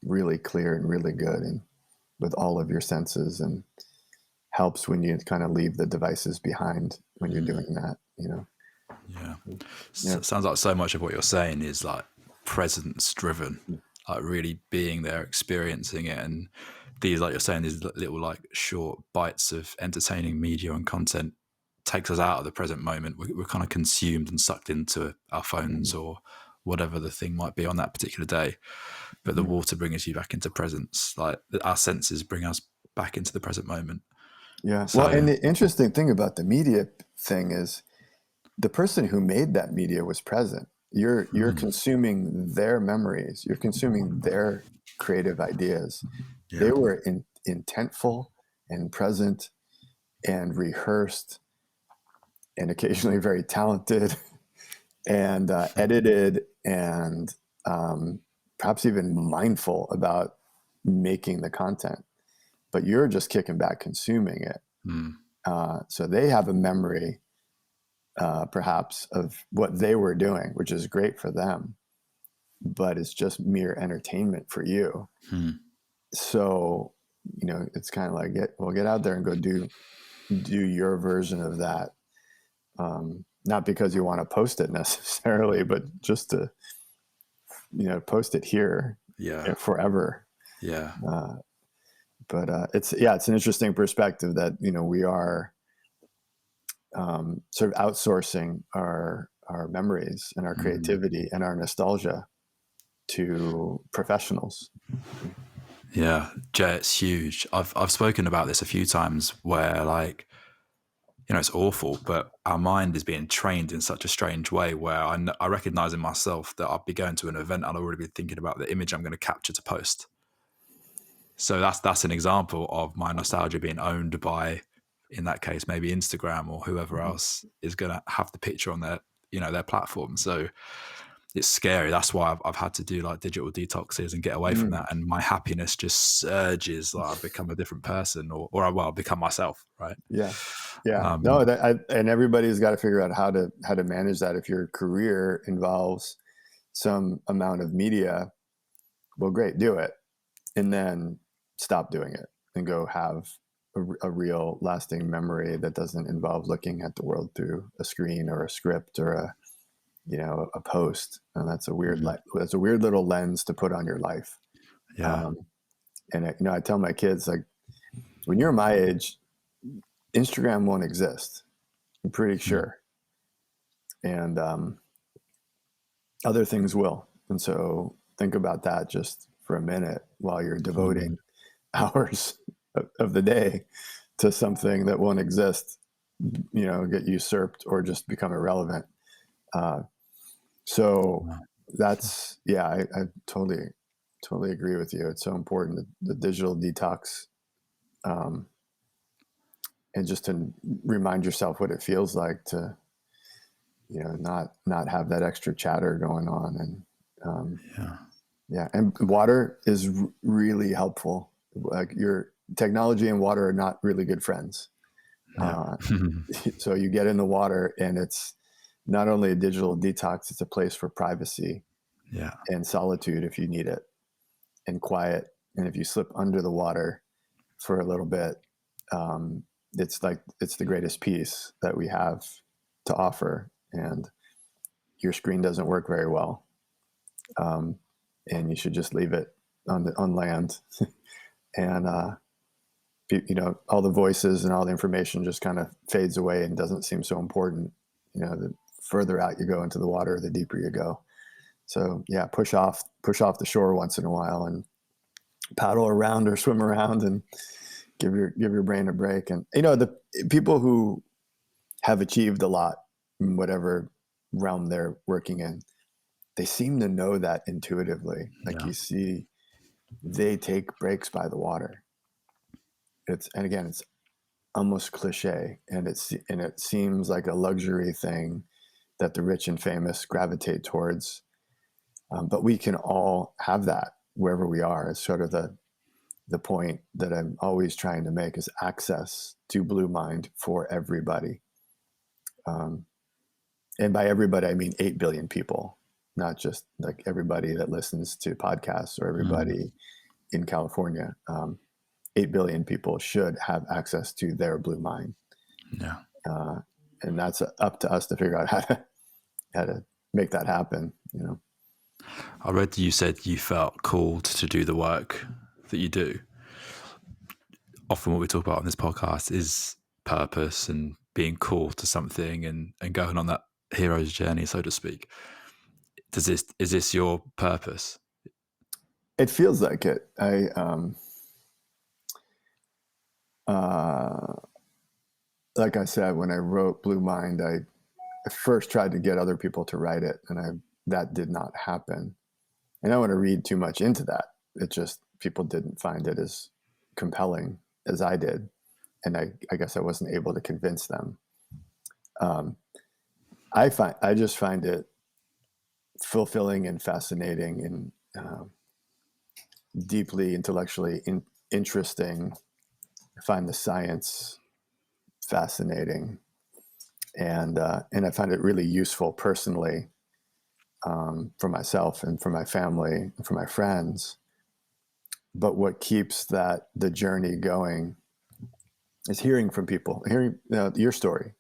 Speaker 3: really clear and really good, and with all of your senses, and helps when you kind of leave the devices behind when you're doing that,
Speaker 2: Yeah. Sounds like so much of what you're saying is like presence driven, like really being there, experiencing it. And these, like you're saying, these little like short bites of entertaining media and content takes us out of the present moment. We're kind of consumed and sucked into our phones or whatever the thing might be on that particular day. But the water brings you back into presence. Like our senses bring us back into the present moment.
Speaker 3: Yeah. So, well, and the interesting thing about the media thing is the person who made that media was present. You're consuming their memories. You're consuming their creative ideas. Yeah. They were intentful and present and rehearsed and occasionally very talented and edited and perhaps even mindful about making the content. But you're just kicking back, consuming it. So they have a memory, perhaps, of what they were doing, which is great for them, but it's just mere entertainment for you. So, it's kind of like, get out there and go do your version of that. Not because you want to post it necessarily, but just to, post it here forever.
Speaker 2: Yeah.
Speaker 3: But it's an interesting perspective that, we are sort of outsourcing our memories and our creativity and our nostalgia to professionals.
Speaker 2: Yeah, Jay, it's huge. I've spoken about this a few times where, like, you know, it's awful, but our mind is being trained in such a strange way where I recognize in myself that I'll be going to an event and I'll already be thinking about the image I'm going to capture to post. So that's an example of my nostalgia being owned by, in that case, maybe Instagram or whoever else is going to have the picture on their, you know, their platform. So it's scary. That's why I've had to do like digital detoxes and get away from that. And my happiness just surges. Like I've become a different person, or I'll become myself. Right.
Speaker 3: Yeah. Yeah. No, and everybody's got to figure out how to manage that. If your career involves some amount of media, well, great, do it. And then stop doing it and go have a real lasting memory that doesn't involve looking at the world through a screen or a script or a post. And that's a weird, that's a weird little lens to put on your life.
Speaker 2: Yeah.
Speaker 3: And I tell my kids, like, when you're my age, Instagram won't exist. I'm pretty sure. And other things will. And so think about that just for a minute while you're devoting hours of the day to something that won't exist, get usurped or just become irrelevant. So that's, I totally agree with you. It's so important, the digital detox, and just to remind yourself what it feels like to, not have that extra chatter going on. And and water is really helpful. Like, your technology and water are not really good friends. So you get in the water and it's not only a digital detox, it's a place for privacy and solitude if you need it, and quiet. And if you slip under the water for a little bit, it's the greatest peace that we have to offer. And your screen doesn't work very well. And you should just leave it on land. And, all the voices and all the information just kind of fades away and doesn't seem so important. The further out you go into the water, the deeper you go. So push off the shore once in a while and paddle around or swim around and give your brain a break. And, the people who have achieved a lot in whatever realm they're working in, they seem to know that intuitively. Like, you see, they take breaks by the water. It's almost cliche, and it seems like a luxury thing that the rich and famous gravitate towards. But we can all have that wherever we are. It's sort of the point that I'm always trying to make, is access to bluemind for everybody. And by everybody, I mean 8 billion people, not just like everybody that listens to podcasts or everybody in California. 8 billion people should have access to their bluemind.
Speaker 2: Yeah.
Speaker 3: And that's up to us to figure out how to make that happen.
Speaker 2: I read that you said you felt called to do the work that you do. Often what we talk about on this podcast is purpose and being called to something and going on that hero's journey, so to speak. Is this your purpose?
Speaker 3: It feels like it. Like I said, when I wrote Bluemind, I first tried to get other people to write it, and that did not happen. And I don't want to read too much into that. It just, people didn't find it as compelling as I did. And I guess I wasn't able to convince them. I just find it fulfilling and fascinating and deeply intellectually interesting. I find the science fascinating, and I find it really useful personally, for myself and for my family and for my friends. But what keeps the journey going is hearing from people, hearing your story.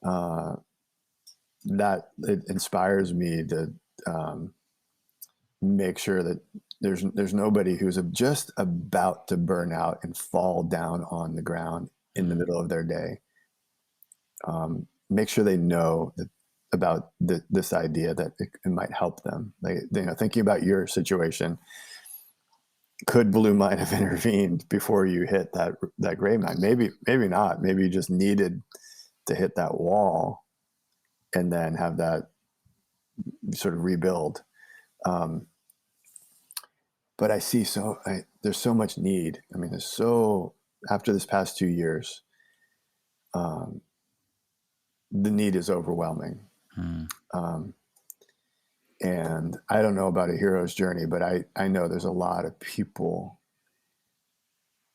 Speaker 3: That it inspires me to make sure that there's nobody who's just about to burn out and fall down on the ground in the middle of their day. make sure they know about this idea that it might help them. Like, thinking about your situation, could bluemind have intervened before you hit that gray mind? Maybe not. Maybe you just needed to hit that wall and then have that sort of rebuild. But I see there's so much need. I mean, after this past 2 years, the need is overwhelming. And I don't know about a hero's journey, but I know there's a lot of people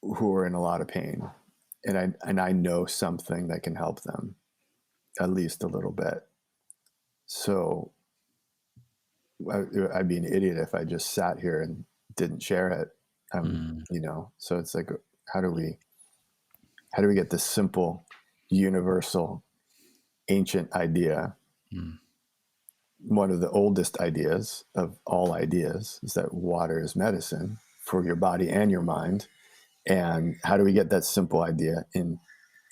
Speaker 3: who are in a lot of pain, and I know something that can help them, at least a little bit. So I'd be an idiot if I just sat here and didn't share it. So it's like, how do we get this simple, universal, ancient idea? One of the oldest ideas of all ideas is that water is medicine for your body and your mind. And how do we get that simple idea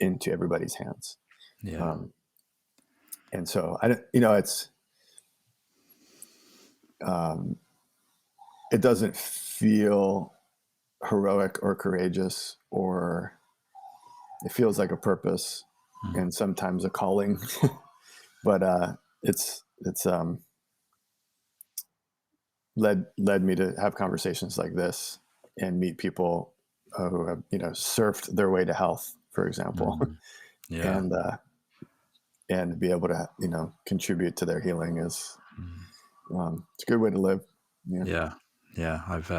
Speaker 3: into everybody's hands?
Speaker 2: Yeah.
Speaker 3: And so it doesn't feel heroic or courageous, or it feels like a purpose and sometimes a calling, but it's led me to have conversations like this and meet people who have surfed their way to health, for example.
Speaker 2: Yeah.
Speaker 3: And be able to contribute to their healing is it's a good way to live.
Speaker 2: Yeah. I've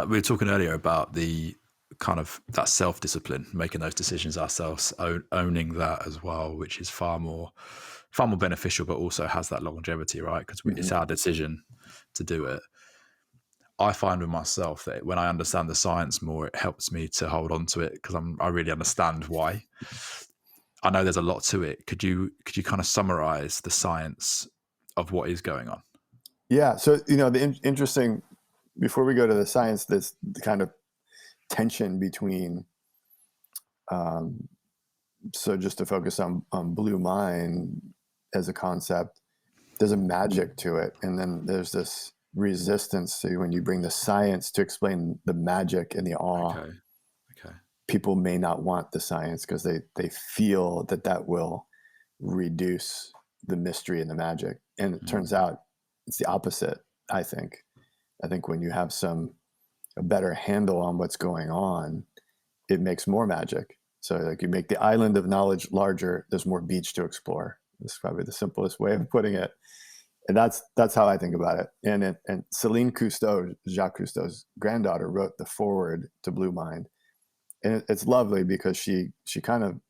Speaker 2: we were talking earlier about the kind of that self-discipline, making those decisions ourselves, owning that as well, which is far more beneficial, but also has that longevity, right? Because it's our decision to do it. I find with myself that when I understand the science more, it helps me to hold on to it, because I really understand why. I know there's a lot to it. Could you kind of summarize the science of what is going on?
Speaker 3: Yeah. So, the interesting, before we go to the science, this kind of tension between, so just to focus on bluemind as a concept, there's a magic to it. And then there's this resistance to when you bring the science to explain the magic and the awe.
Speaker 2: Okay.
Speaker 3: People may not want the science because they feel that will reduce the mystery and the magic. And it turns out it's the opposite. I think when you have a better handle on what's going on, it makes more magic. So like you make the island of knowledge larger, there's more beach to explore. That's probably the simplest way of putting it. And that's how I think about it. And Céline Cousteau, Jacques Cousteau's granddaughter, wrote the foreword to bluemind. And it's lovely because she kind of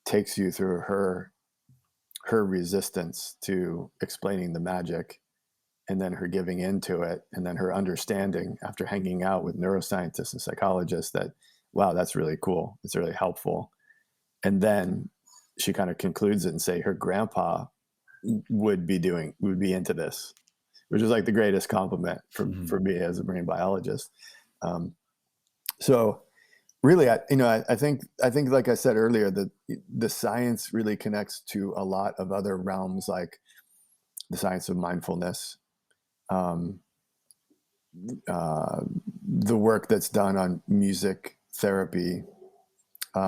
Speaker 3: takes you through her resistance to explaining the magic, and then her giving into it, and then her understanding after hanging out with neuroscientists and psychologists that, wow, that's really cool. It's really helpful. And then she kind of concludes it and say her grandpa would be into this, which is like the greatest compliment for me as a marine biologist. So really, I think like I said earlier, that the science really connects to a lot of other realms, like the science of mindfulness, the work that's done on music therapy.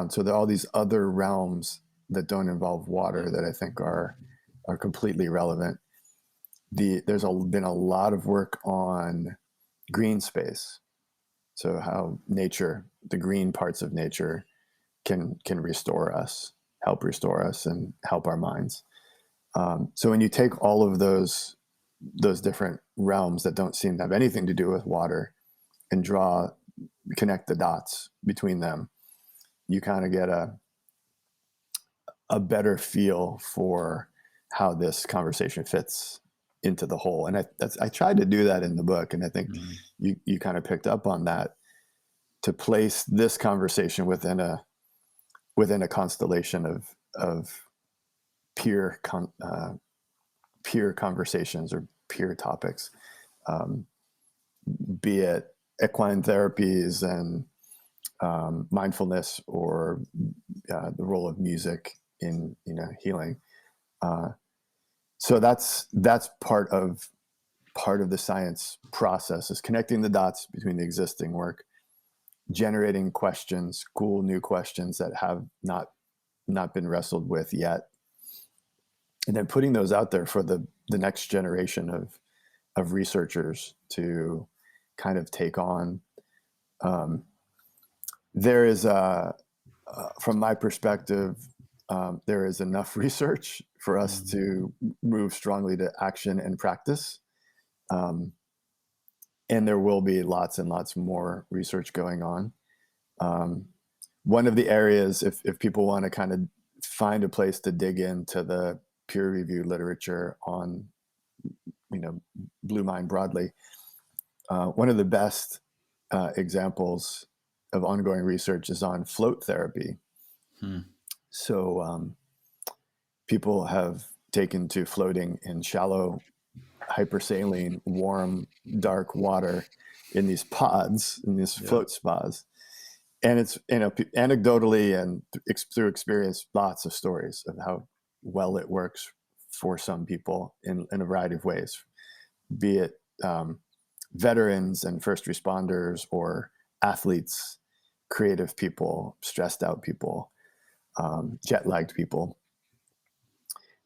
Speaker 3: So there are all these other realms that don't involve water that I think are completely relevant. There's been a lot of work on green space. So how nature, the green parts of nature, can restore us, help restore us, and help our minds. So when you take all of those different realms that don't seem to have anything to do with water and connect the dots between them, you kind of get a better feel for how this conversation fits into the whole. And I tried to do that in the book, and I think you kind of picked up on that, to place this conversation within a constellation of peer conversations or peer topics, be it equine therapies and mindfulness, or the role of music in healing. So that's part of the science process, is connecting the dots between the existing work, generating questions, cool new questions that have not been wrestled with yet, and then putting those out there for the next generation of researchers to kind of take on. There is from my perspective, there is enough research for us to move strongly to action and practice. And there will be lots and lots more research going on. One of the areas, if people want to kind of find a place to dig into the peer-reviewed literature on, bluemind broadly, one of the best examples of ongoing research is on float therapy. So people have taken to floating in shallow, hypersaline, warm, dark water in these pods, in these float spas. And it's, anecdotally and through experience, lots of stories of how well it works for some people in a variety of ways, be it veterans and first responders, or athletes, creative people, stressed out people, jet-lagged people.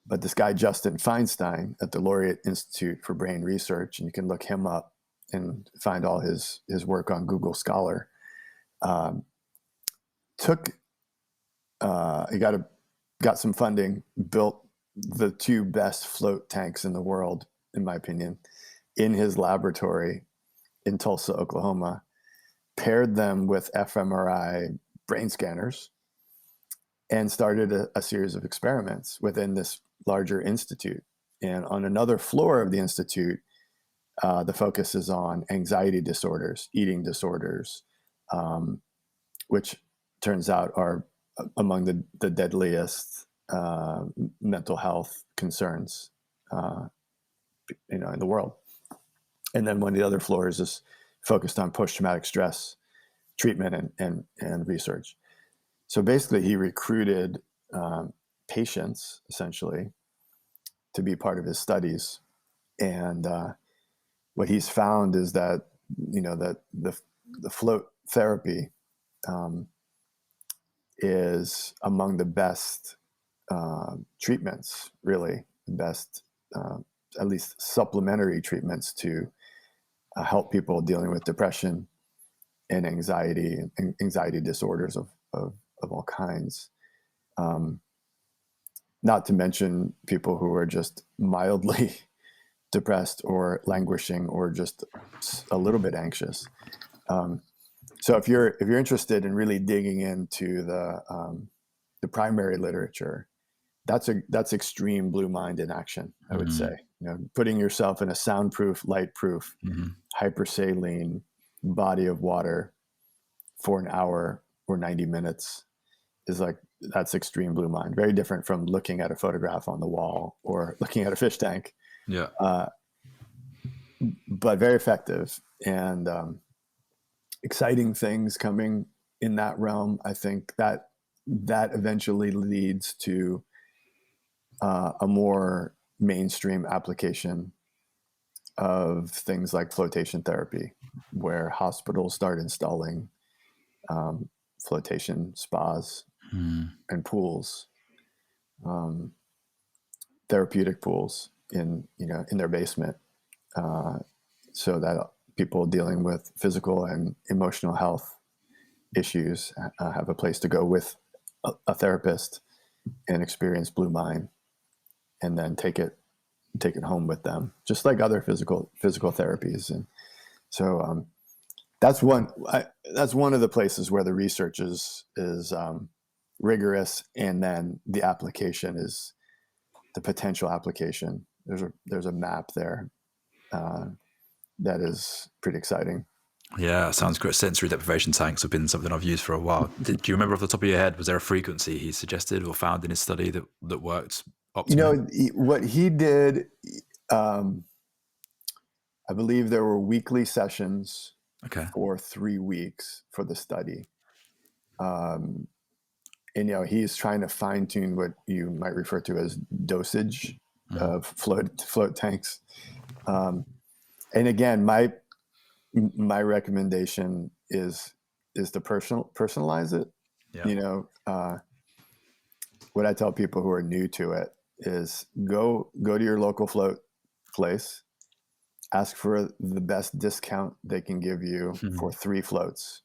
Speaker 3: But this guy, Justin Feinstein, at the Laureate Institute for Brain Research, and you can look him up and find all his work on Google Scholar, he got some funding, built the two best float tanks in the world, in my opinion, in his laboratory in Tulsa, Oklahoma, paired them with fMRI brain scanners, and started a series of experiments within this larger institute. And on another floor of the institute, the focus is on anxiety disorders, eating disorders, which turns out are among the deadliest mental health concerns in the world. And then one of the other floors is focused on post-traumatic stress treatment and research. So basically, he recruited patients, essentially, to be part of his studies. And what he's found is that, that the float therapy is among the best treatments, really, the best, at least supplementary treatments to help people dealing with depression and anxiety disorders of all kinds. Not to mention people who are just mildly depressed or languishing or just a little bit anxious. So if you're interested in really digging into the primary literature, that's extreme bluemind in action, I would say. Putting yourself in a soundproof, lightproof, hypersaline body of water for an hour or 90 minutes is that's extreme bluemind. Very different from looking at a photograph on the wall or looking at a fish tank.
Speaker 2: Yeah.
Speaker 3: But very effective, and exciting things coming in that realm. I think that eventually leads to a more mainstream application of things like flotation therapy, where hospitals start installing flotation spas and pools, therapeutic pools in their basement, so that people dealing with physical and emotional health issues have a place to go with a therapist and experience bluemind, and then take it home with them, just like other physical therapies. And so that's one of the places where the research is rigorous, and then the application is the potential application. There's a map there that is pretty exciting.
Speaker 2: Yeah, sounds great. Sensory deprivation tanks have been something I've used for a while. Do you remember off the top of your head, was there a frequency he suggested or found in his study that worked optimally?
Speaker 3: What he did, I believe there were weekly sessions for 3 weeks for the study. and he's trying to fine tune what you might refer to as dosage of float tanks. And again, my recommendation is to personalize it.
Speaker 2: Yeah.
Speaker 3: What I tell people who are new to it is go to your local float place, ask for the best discount they can give you for 3 floats,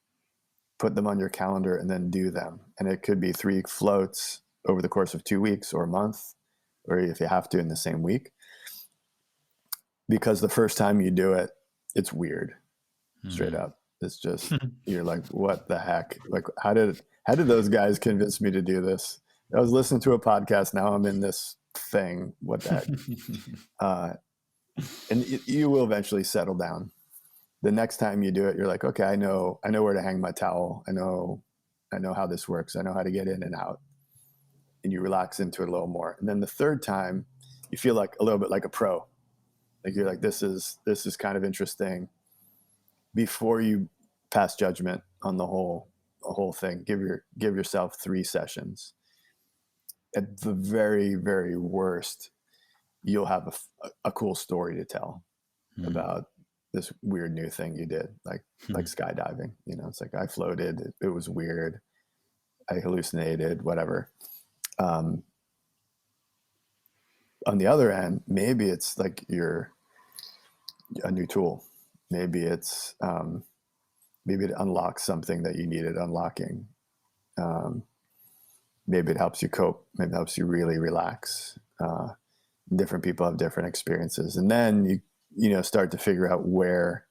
Speaker 3: put them on your calendar, and then do them. And it could be 3 floats over the course of 2 weeks or a month, or if you have to in the same week. Because the first time you do it, it's weird, straight up. It's just, you're like, what the heck? Like, how did those guys convince me to do this? I was listening to a podcast. Now I'm in this thing. What the heck? And you will eventually settle down. The next time you do it, you're like, okay, I know where to hang my towel. I know how this works. I know how to get in and out. And you relax into it a little more. And then the third time, you feel like a little bit like a pro. Like you're like, this is kind of interesting. Before you pass judgment on the whole thing, give yourself 3 sessions. At the very, very worst, you'll have a cool story to tell about this weird new thing you did, like skydiving. It's like, I floated. It was weird. I hallucinated, whatever. On the other end, maybe it's like you're a new tool. Maybe it's maybe it unlocks something that you needed unlocking. Maybe it helps you cope. Maybe it helps you really relax. Different people have different experiences, and then you start to figure out where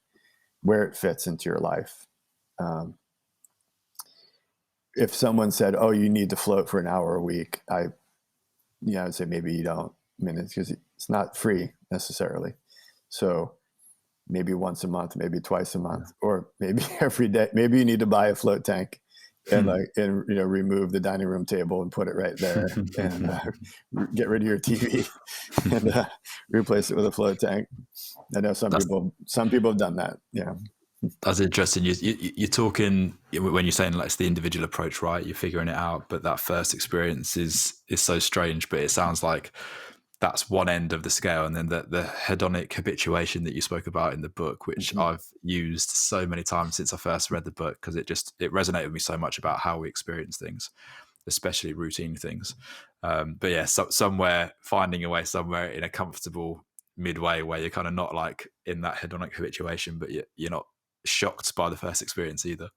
Speaker 3: it fits into your life. If someone said, "Oh, you need to float for an hour a week," I would say maybe you don't. I mean, it's because it's not free necessarily. So maybe once a month, maybe twice a month, or maybe every day. Maybe you need to buy a float tank and remove the dining room table and put it right there, and get rid of your TV and replace it with a float tank. I know some people have done that. Yeah.
Speaker 2: That's interesting. You're talking when you're saying like it's the individual approach, right? You're figuring it out, but that first experience is so strange. But it sounds like that's one end of the scale, and then the hedonic habituation that you spoke about in the book, which I've used so many times since I first read the book, because it resonated with me so much about how we experience things, especially routine things. But yeah, somewhere finding a way somewhere in a comfortable midway where you're kind of not like in that hedonic habituation, but you're not shocked by the first experience either.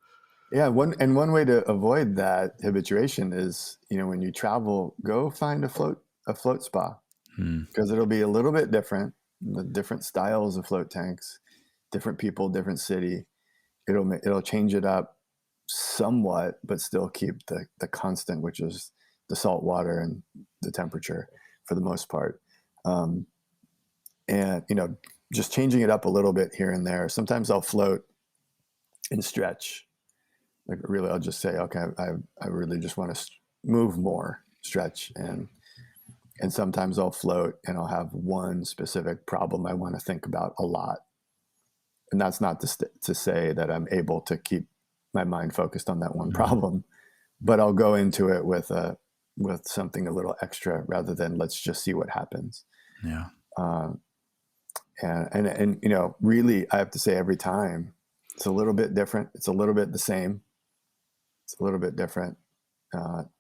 Speaker 3: Yeah, one way to avoid that habituation is, when you travel, go find a float spa, because it'll be a little bit different. The different styles of float tanks, different people, different city. It'll change it up somewhat, but still keep the constant, which is the salt water and the temperature for the most part. And just changing it up a little bit here and there. Sometimes I'll float and stretch. Like, really, I'll just say, okay, I really just want to move more, stretch, and sometimes I'll float and I'll have one specific problem I want to think about a lot. And that's not to say that I'm able to keep my mind focused on that one problem, but I'll go into it with something a little extra rather than let's just see what happens.
Speaker 2: Yeah.
Speaker 3: And really, I have to say, every time it's a little bit different. It's a little bit the same. It's a little bit different.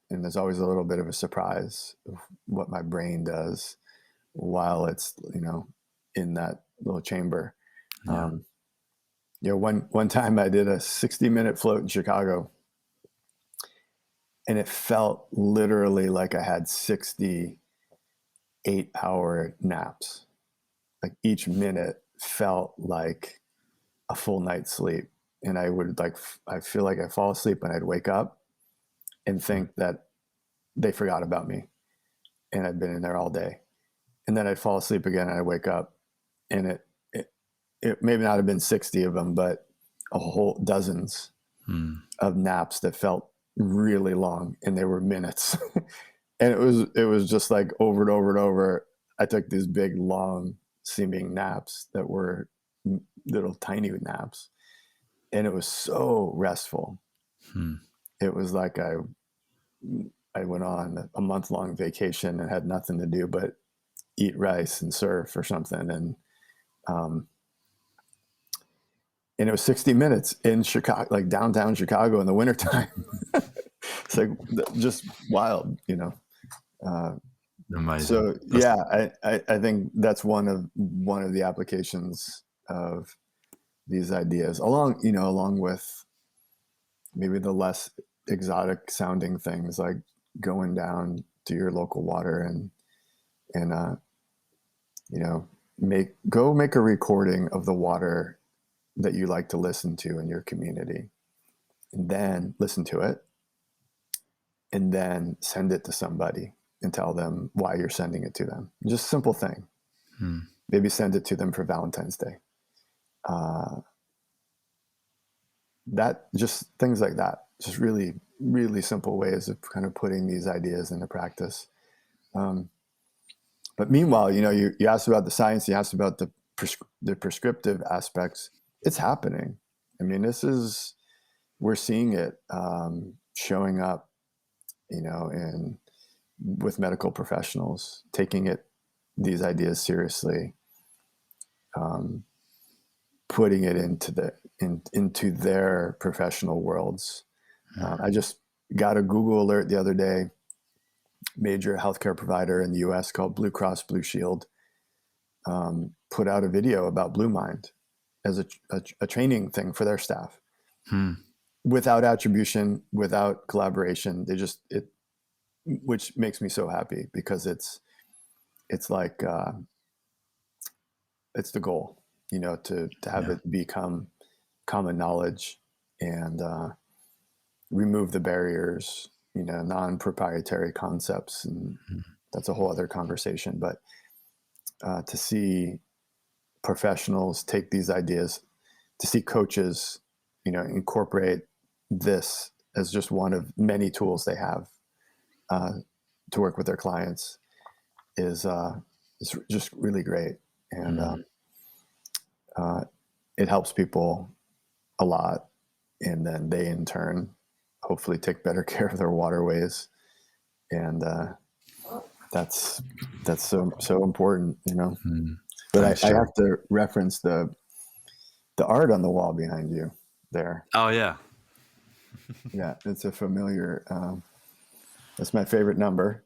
Speaker 3: And there's always a little bit of a surprise of what my brain does while it's, in that little chamber.
Speaker 2: Yeah.
Speaker 3: One time I did a 60-minute float in Chicago, and it felt literally like I had 60 8-hour naps. Like, each minute felt like a full night's sleep. And I feel like I fall asleep and I'd wake up and think that they forgot about me and I'd been in there all day. And then I'd fall asleep again and I'd wake up, and it maybe not have been 60 of them, but a whole dozens of naps that felt really long, and they were minutes. And it was just like over and over and over. I took these big, long seeming naps that were little tiny naps. And it was so restful. It was like I I went on a month-long vacation and had nothing to do but eat rice and surf or something. And it was 60 minutes in Chicago, like downtown Chicago in the wintertime. It's like just wild, you know?
Speaker 2: Amazing.
Speaker 3: So yeah, I think that's one of the applications of these ideas, along with maybe the less exotic sounding things like going down to your local water and make a recording of the water that you like to listen to in your community, and then listen to it, and then send it to somebody and tell them why you're sending it to them. Just simple thing. Maybe send it to them for Valentine's Day. That just things like that. Just really, really simple ways of kind of putting these ideas into practice. But meanwhile, you asked about the science, you asked about the prescriptive aspects. It's happening. I mean, we're seeing it showing up, with medical professionals taking these ideas seriously, putting it into their professional worlds. I just got a Google alert the other day. Major healthcare provider in the U.S. called Blue Cross Blue Shield put out a video about bluemind as a training thing for their staff, without attribution, without collaboration. Which makes me so happy, because it's like it's the goal, to have it become common knowledge and remove the barriers, non-proprietary concepts, and that's a whole other conversation. But to see professionals take these ideas, to see coaches, incorporate this as just one of many tools they have to work with their clients is just really great. And it helps people a lot. And then they, in turn, hopefully take better care of their waterways. And that's so important, But I have to reference the art on the wall behind you there.
Speaker 2: Oh, yeah.
Speaker 3: Yeah, it's a familiar, it's my favorite number.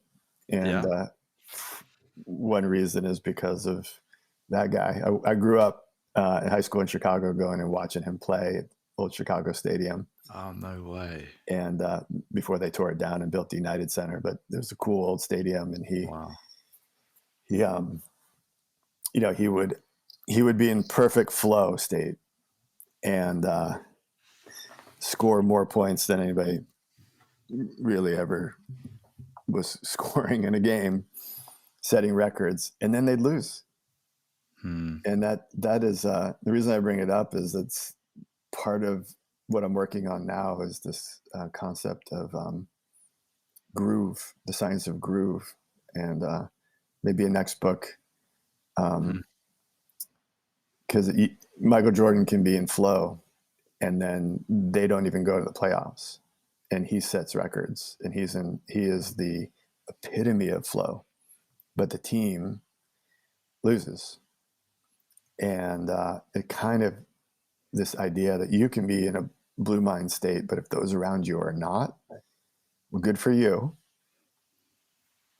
Speaker 3: And one reason is because of that guy. I grew up in high school in Chicago, going and watching him play at Old Chicago Stadium.
Speaker 2: Oh, no way.
Speaker 3: And before they tore it down and built the United Center, but it was a cool old stadium. And he would be in perfect flow state and score more points than anybody really ever was scoring in a game, setting records, and then they'd lose. And that is the reason I bring it up, is it's part of what I'm working on now, is this concept of groove, the science of groove, and maybe a next book, because Michael Jordan can be in flow, and then they don't even go to the playoffs, and he sets records, and he is the epitome of flow, but the team loses. And it kind of, this idea that you can be in a blue mind state, but if those around you are not, well, good for you.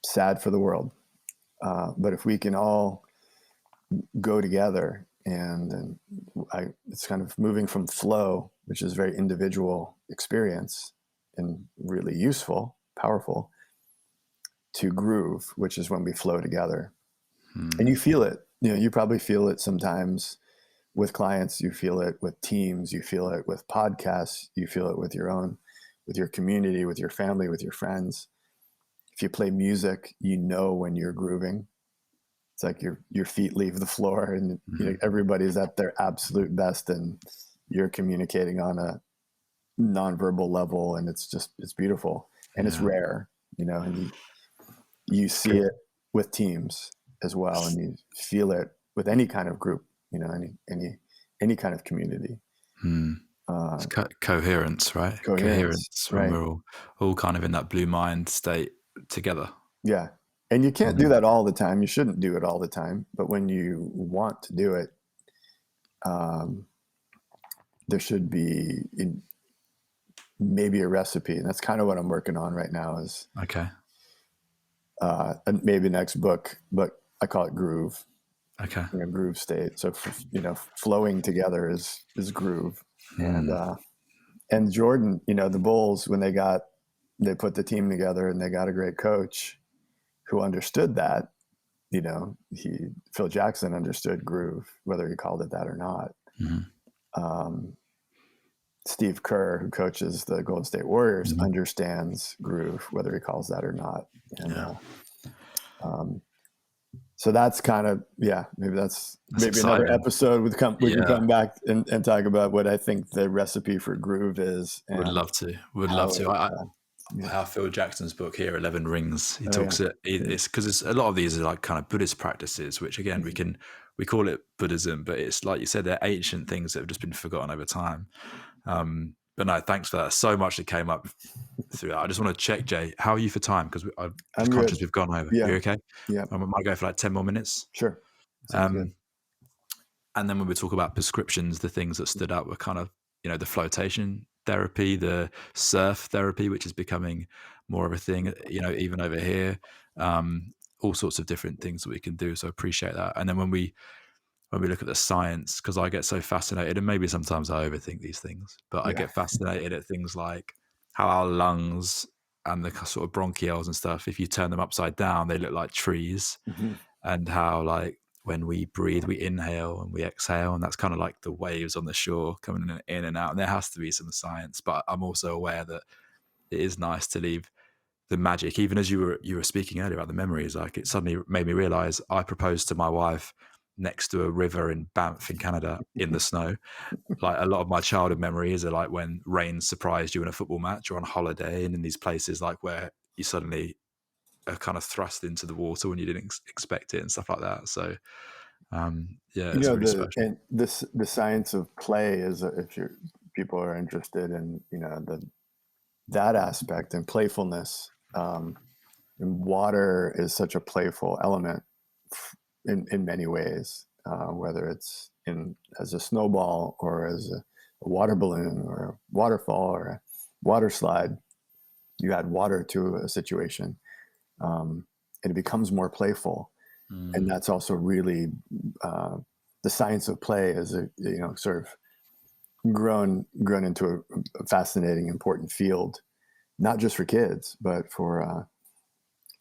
Speaker 3: Sad for the world. But if we can all go together, and it's kind of moving from flow, which is very individual experience and really useful, powerful, to groove, which is when we flow together. And you feel it. You probably feel it sometimes with clients, you feel it with teams, you feel it with podcasts, you feel it with your community, with your family, with your friends. If you play music, when you're grooving. It's like your feet leave the floor, and everybody's at their absolute best, and you're communicating on a nonverbal level, and it's beautiful, and it's rare, and you see it with teams as well, and you feel it with any kind of group, any kind of community.
Speaker 2: It's coherence, right?
Speaker 3: Coherence,
Speaker 2: when
Speaker 3: right?
Speaker 2: we're all kind of in that blue mind state together.
Speaker 3: Yeah. And you can't do that all the time. You shouldn't do it all the time. But when you want to do it, there should be maybe a recipe. And that's kind of what I'm working on right now is
Speaker 2: Okay.
Speaker 3: maybe next book, but I call it groove.
Speaker 2: Okay.
Speaker 3: Groove state. So, flowing together is groove. And Jordan, the Bulls, when they put the team together and they got a great coach who understood that, Phil Jackson understood groove, whether he called it that or not. Steve Kerr, who coaches the Golden State Warriors, understands groove, whether he calls that or not. And so that's kind of, maybe that's maybe another episode we can come back and talk about what I think the recipe for groove is.
Speaker 2: Would love to. I have Phil Jackson's book here, 11 Rings. He talks it's because a lot of these are like kind of Buddhist practices, which again, we call it Buddhism, but it's like you said, they're ancient things that have just been forgotten over time. But no, thanks for that. So much that came up through that. I just want to check, Jay, how are you for time? Because I'm just conscious we've gone over.
Speaker 3: Yeah.
Speaker 2: You okay?
Speaker 3: Yeah.
Speaker 2: I might go for like 10 more minutes.
Speaker 3: Sure.
Speaker 2: And then when we talk about prescriptions, the things that stood out were kind of, the flotation therapy, the surf therapy, which is becoming more of a thing, even over here, all sorts of different things that we can do. So I appreciate that. And then when we look at the science, because I get so fascinated, and maybe sometimes I overthink these things, but I get fascinated at things like how our lungs and the sort of bronchioles and stuff, if you turn them upside down, they look like trees. And how like when we breathe, we inhale and we exhale, and that's kind of like the waves on the shore coming in and out. And there has to be some science, but I'm also aware that it is nice to leave the magic. Even as you were speaking earlier about the memories, like it suddenly made me realize I proposed to my wife next to a river in Banff in Canada in the snow. Like a lot of my childhood memories are like when rain surprised you in a football match or on holiday, and in these places like where you suddenly are kind of thrust into the water when you didn't expect it and stuff like that. So it's really special.
Speaker 3: And the science of play is, if people are interested in that aspect and playfulness, and water is such a playful element in many ways, whether it's as a snowball or as a water balloon or a waterfall or a water slide. You add water to a situation, and it becomes more playful. And that's also really the science of play is sort of grown into a fascinating, important field, not just for kids, but for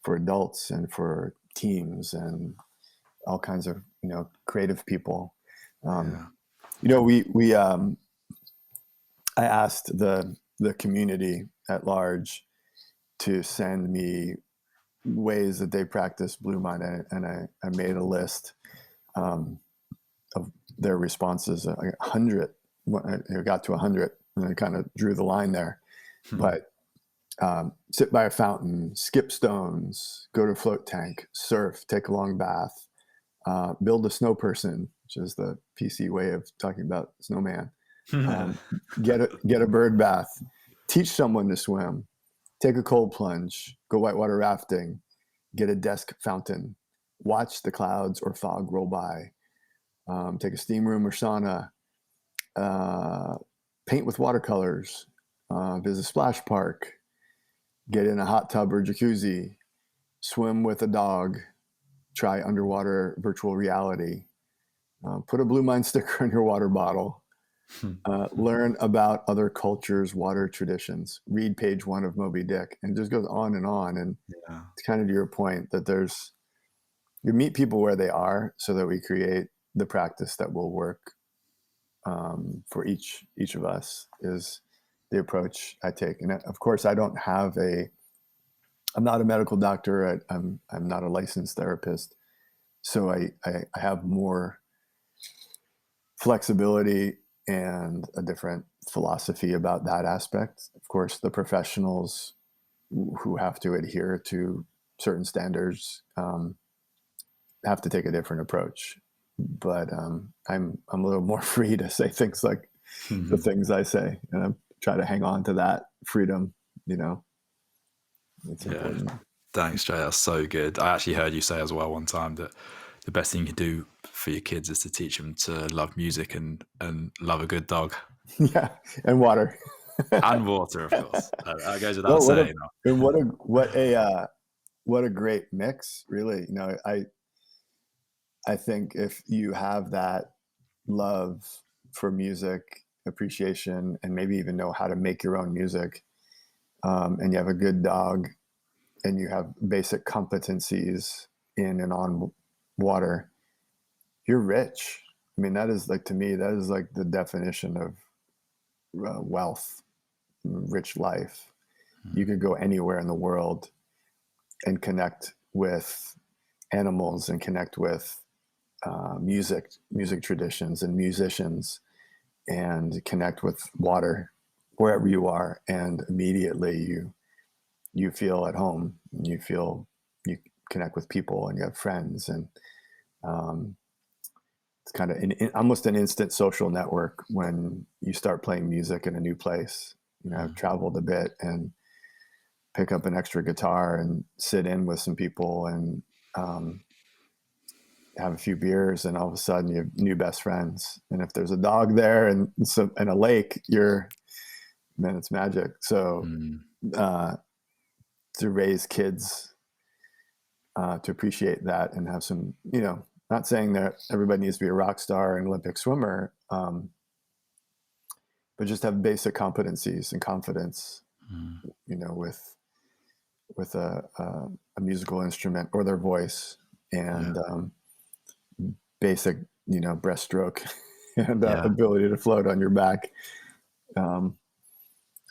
Speaker 3: adults and for teams and all kinds of creative people. I asked the community at large to send me ways that they practice bluemind, and I made a list of their responses. 100, I got to 100, and I kind of drew the line there. But sit by a fountain, skip stones, go to a float tank, surf, take a long bath, build a snow person, which is the PC way of talking about snowman. Get a bird bath, teach someone to swim, take a cold plunge, go whitewater rafting, get a desk fountain, watch the clouds or fog roll by, take a steam room or sauna, paint with watercolors, visit a splash park, get in a hot tub or jacuzzi, swim with a dog, try underwater virtual reality, put a bluemind sticker in your water bottle, learn about other cultures' water traditions, read page 1 of Moby Dick, and it just goes on. And it's kind of to your point that you meet people where they are so that we create the practice that will work for each of us is the approach I take. And of course, I'm not a medical doctor. I'm not a licensed therapist. So I have more flexibility and a different philosophy about that aspect. Of course, the professionals who have to adhere to certain standards have to take a different approach. But I'm a little more free to say things like the things I say, and I try to hang on to that freedom. It's important.
Speaker 2: Thanks, Jay. That's so good. I actually heard you say as well one time that the best thing you can do for your kids is to teach them to love music and love a good dog.
Speaker 3: Yeah, and water.
Speaker 2: And water, of course. That goes without saying.
Speaker 3: And what a great mix, really. I think if you have that love for music, appreciation, and maybe even know how to make your own music, and you have a good dog, and you have basic competencies in and on water, you're rich. I mean, that is like, to me, that is like the definition of wealth, rich life. You could go anywhere in the world and connect with animals and connect with music traditions and musicians, and connect with water wherever you are, and immediately you feel at home, and you connect with people, and you have friends, and it's kind of almost an instant social network when you start playing music in a new place. I've traveled a bit and pick up an extra guitar and sit in with some people and have a few beers, and all of a sudden you have new best friends. And if there's a dog there and a lake, then it's magic. So to raise kids to appreciate that and have some, not saying that everybody needs to be a rock star and Olympic swimmer, but just have basic competencies and confidence, with a musical instrument or their voice, and basic, breaststroke and ability to float on your back,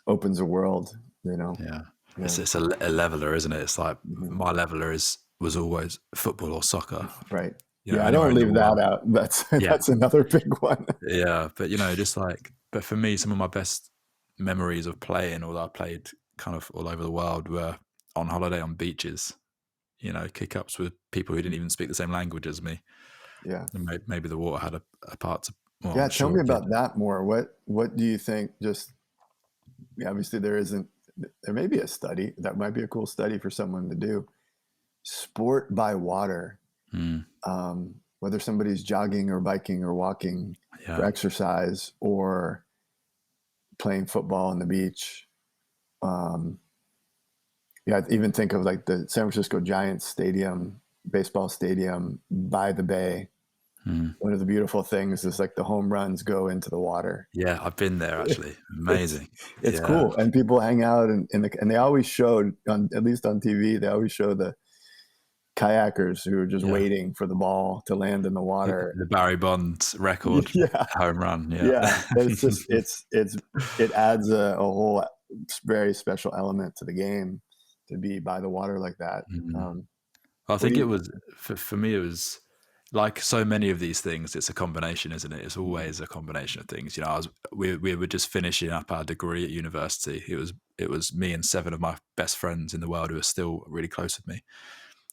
Speaker 3: opens a world,
Speaker 2: Yeah. It's a leveler, isn't it? It's like my leveler was always football or soccer.
Speaker 3: Right. I don't leave that out. That's another big one.
Speaker 2: Yeah. But, but for me, some of my best memories of playing, although I played kind of all over the world, were on holiday on beaches, kick-ups with people who didn't even speak the same language as me.
Speaker 3: Yeah.
Speaker 2: And maybe the water had a part to... Well,
Speaker 3: yeah, tell me about that more. What do you think? Just, obviously there may be a study. That might be a cool study for someone to do. Sport by water. Whether somebody's jogging or biking or walking for exercise, or playing football on the beach. I even think of like the San Francisco Giants stadium, baseball stadium by the bay. One of the beautiful things is like the home runs go into the water.
Speaker 2: Yeah, I've been there actually. Amazing.
Speaker 3: It's cool, and people hang out, and they always showed at least on TV, they always show the kayakers who are just waiting for the ball to land in the water.
Speaker 2: The Barry Bonds record home run.
Speaker 3: Yeah. It's just it adds a whole very special element to the game to be by the water like that.
Speaker 2: I think it was for me. It was like so many of these things. It's a combination, isn't it? It's always a combination of things. We were just finishing up our degree at university. It was me and 7 of my best friends in the world who are still really close with me.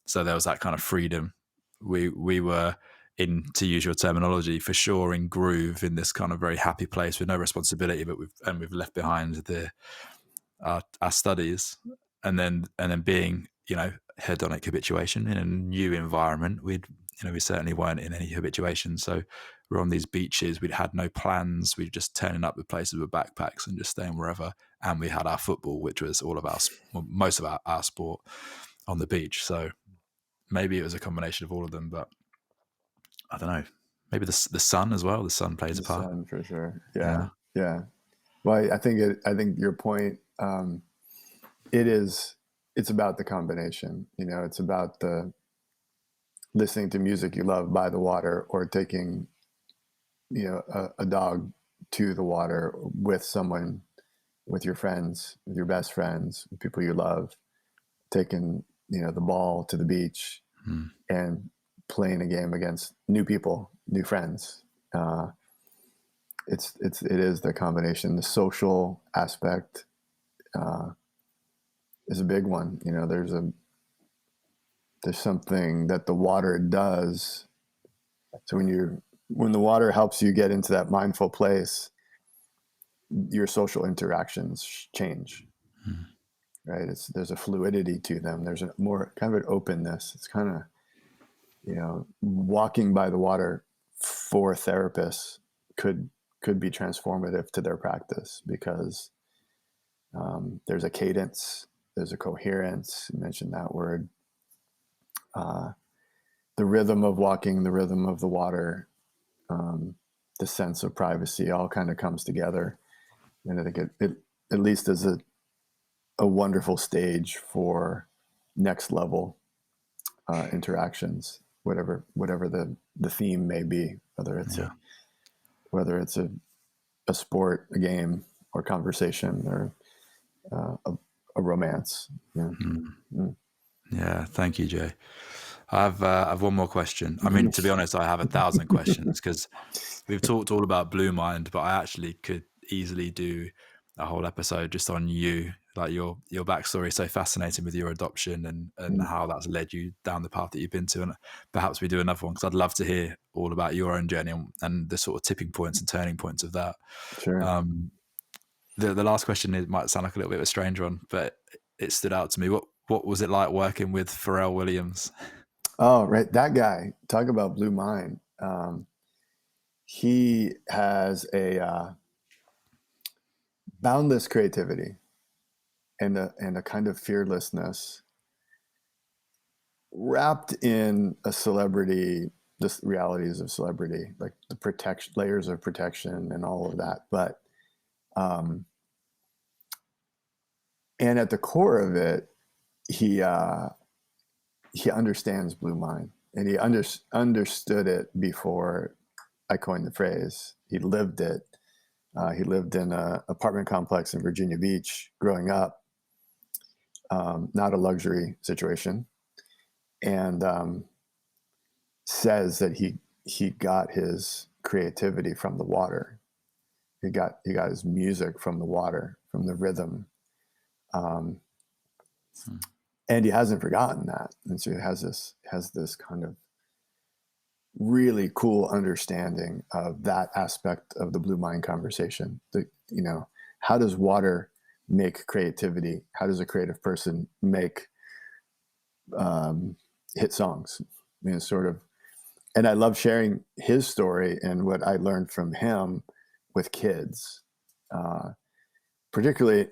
Speaker 2: So there was that kind of freedom. We were in, to use your terminology, for sure, in groove, in this kind of very happy place with no responsibility, but we've left behind our studies, and then being, hedonic habituation in a new environment. We certainly weren't in any habituation. So we're on these beaches. We'd had no plans. We were just turning up with places with backpacks and just staying wherever. And we had our football, which was most of our sport on the beach. So maybe it was a combination of all of them, but I don't know. Maybe the sun as well. The sun plays a part.
Speaker 3: The sun, for sure. Yeah. Well, I think your point. It's about the combination. It's about the listening to music you love by the water, or taking, a dog to the water with someone, with your friends, with your best friends, with people you love, taking, the ball to the beach and playing a game against new people, new friends. It is the combination. The social aspect is a big one. There's something that the water does. So when the water helps you get into that mindful place, your social interactions change, right? There's a fluidity to them. There's a more kind of an openness. It's kind of, walking by the water for therapists could be transformative to their practice, because there's a cadence, there's a coherence. You mentioned that word. The rhythm of walking, the rhythm of the water, the sense of privacy, all kind of comes together. And I think it at least is a wonderful stage for next level interactions, whatever the theme may be, whether it's a sport, a game, or conversation, or a romance.
Speaker 2: Yeah, thank you, Jay. I have one more question. I mean, to be honest, I have 1,000 questions, because we've talked all about bluemind, but I actually could easily do a whole episode just on you, like your backstory is so fascinating with your adoption and how that's led you down the path that you've been to. And perhaps we do another one, because I'd love to hear all about your own journey and the sort of tipping points and turning points of that.
Speaker 3: Sure.
Speaker 2: The last question, it might sound like a little bit of a strange one, but it stood out to me. What was it like working with Pharrell Williams?
Speaker 3: Oh, right. That guy, talk about blue mind. He has a boundless creativity and a kind of fearlessness wrapped in a celebrity, the realities of celebrity, like the protection, layers of protection and all of that. But, and at the core of it, he understands blue mind, and he understood it before I coined the phrase. He lived it. He lived in an apartment complex in Virginia Beach growing up, not a luxury situation, and says that he got his creativity from the water. He got his music from the water, from the rhythm, and he hasn't forgotten that. And so he has this kind of really cool understanding of that aspect of the blue mind conversation. How does water make creativity? How does a creative person make hit songs? Sort of. And I love sharing his story and what I learned from him with kids, particularly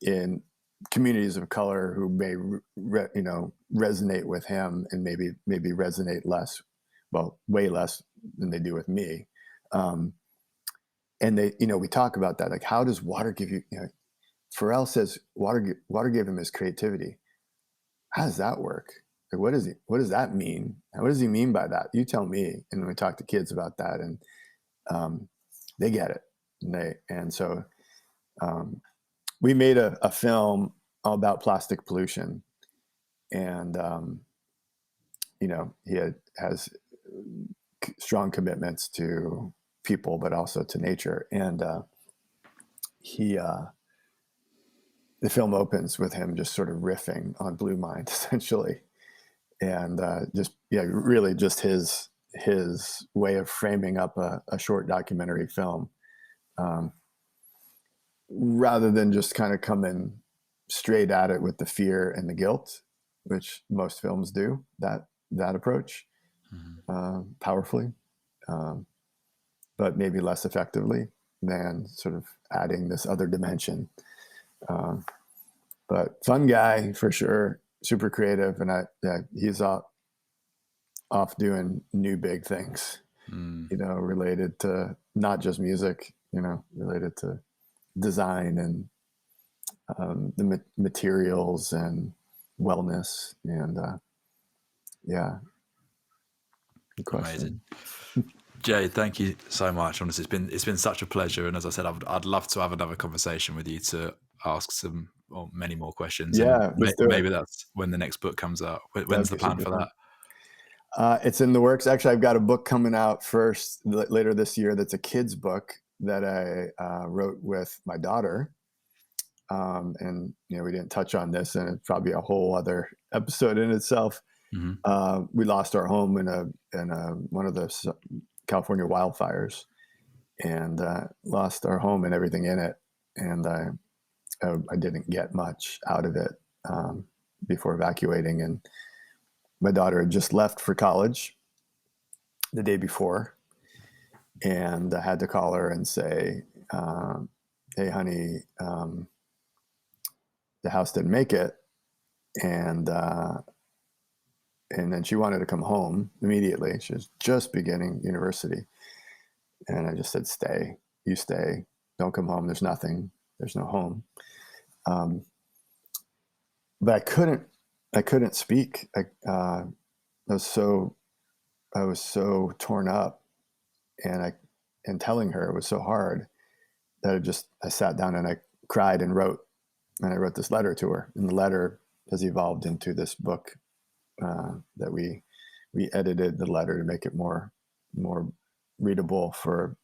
Speaker 3: in communities of color who may resonate with him and maybe resonate less, well, way less than they do with me. And they, we talk about that, like, how does water give you, Pharrell says water gave him his creativity. How does that work? Like, what does that mean? What does he mean by that? You tell me. And we talk to kids about that, and they get it. And so we made a film about plastic pollution, and he has strong commitments to people, but also to nature. And the film opens with him just sort of riffing on blue mind, essentially, and really just his way of framing up a short documentary film, rather than just kind of coming straight at it with the fear and the guilt, which most films do, that approach powerfully, but maybe less effectively than sort of adding this other dimension. But fun guy for sure, super creative, and he's off doing new big things, related to not just music, related to design and the materials and wellness, and good question.
Speaker 2: Amazing. Jay, thank you so much. Honestly, it's been such a pleasure, and as I said, I'd love to have another conversation with you to ask some or many more questions.
Speaker 3: Yeah,
Speaker 2: and maybe that's when the next book comes out. When's the plan for that?
Speaker 3: It's in the works. Actually, I've got a book coming out later this year. That's a kid's book that I wrote with my daughter. And we didn't touch on this, and it's probably a whole other episode in itself. We lost our home in one of the California wildfires, and lost our home and everything in it. And I didn't get much out of it before evacuating. And my daughter had just left for college the day before, and I had to call her and say, hey, honey, the house didn't make it. And then she wanted to come home immediately. She was just beginning university. And I just said, stay, you stay, don't come home. There's nothing, there's no home. But I couldn't speak. I was so torn up, and telling her it was so hard that I sat down and I cried and I wrote this letter to her. And the letter has evolved into this book that we edited the letter to make it more readable for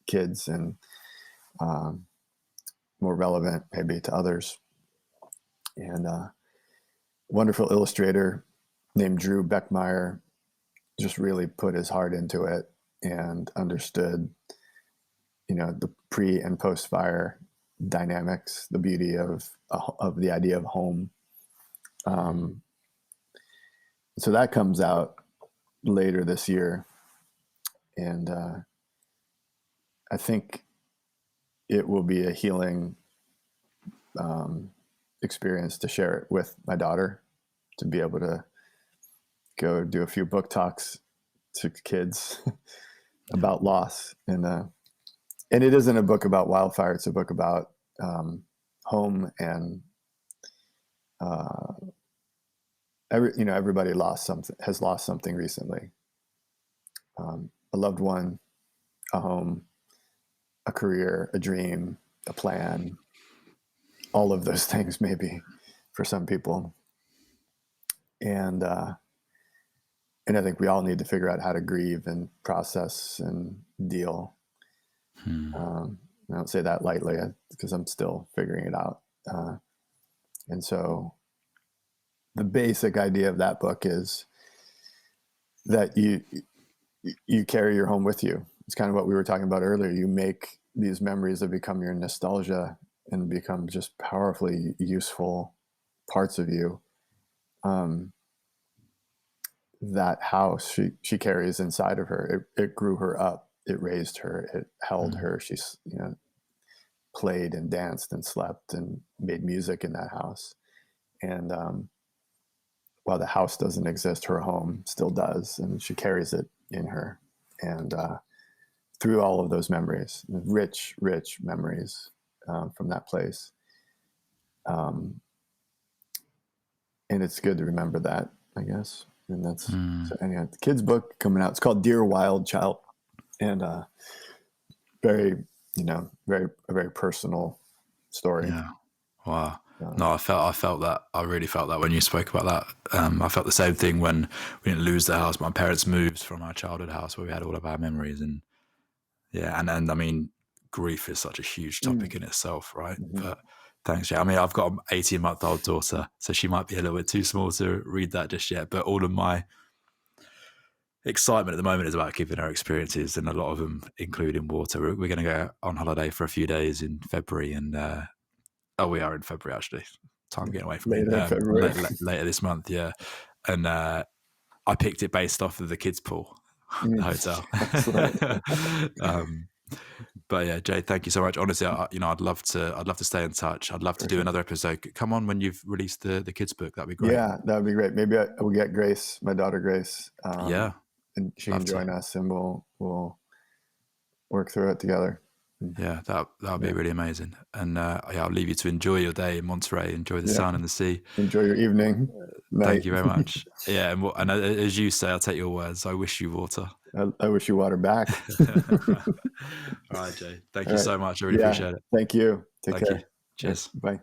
Speaker 3: kids and more relevant maybe to others. And wonderful illustrator named Drew Beckmeyer just really put his heart into it and understood, the pre and post fire dynamics, the beauty of the idea of home. So that comes out later this year, and I think it will be a healing experience to share it with my daughter, to be able to go do a few book talks to kids about loss. And it isn't a book about wildfire. It's a book about home, and everybody has lost something recently. A loved one, a home, a career, a dream, a plan, all of those things maybe for some people. And I think we all need to figure out how to grieve and process and deal. I don't say that lightly because I'm still figuring it out. And so the basic idea of that book is that you carry your home with you. It's kind of what we were talking about earlier. You make these memories that become your nostalgia and become just powerfully useful parts of you. That house she carries inside of her. It grew her up. It raised her. It held her. She's played and danced and slept and made music in that house. And while the house doesn't exist, her home still does, and she carries it in her. And through all of those memories, rich memories from that place. And it's good to remember that, I guess. And that's so anyhow, the kid's book coming out. It's called Dear Wild Child, and very very personal story.
Speaker 2: Yeah. Wow. No, I felt that. I really felt that when you spoke about that. I felt the same thing when we didn't lose the house. My parents moved from our childhood house where we had all of our memories, and and I mean, grief is such a huge topic in itself, right? But thanks, Jay. I mean, I've got an 18-month-old daughter, so she might be a little bit too small to read that just yet. But all of my excitement at the moment is about keeping her experiences, and a lot of them including water. We're going to go on holiday for a few days in February, and we are in February actually. Time getting away from later this month, yeah. And I picked it based off of the kids' pool, the hotel. But yeah, Jay, thank you so much. Honestly, I'd love to stay in touch. I'd love to do another episode. Come on when you've released the kids' book. That'd be great.
Speaker 3: Yeah, that would be great. Maybe I will get Grace, my daughter Grace. And she can join us, and we'll work through it together.
Speaker 2: Yeah, that would be really amazing. And I'll leave you to enjoy your day in Monterey. Enjoy the sun and the sea.
Speaker 3: Enjoy your evening.
Speaker 2: Thank you very much. Yeah, and as you say, I'll take your words. I wish you water.
Speaker 3: I wish you water back.
Speaker 2: All right, Jay. Thank you so much. I really appreciate it.
Speaker 3: Thank you. Take care.
Speaker 2: Cheers.
Speaker 3: Bye.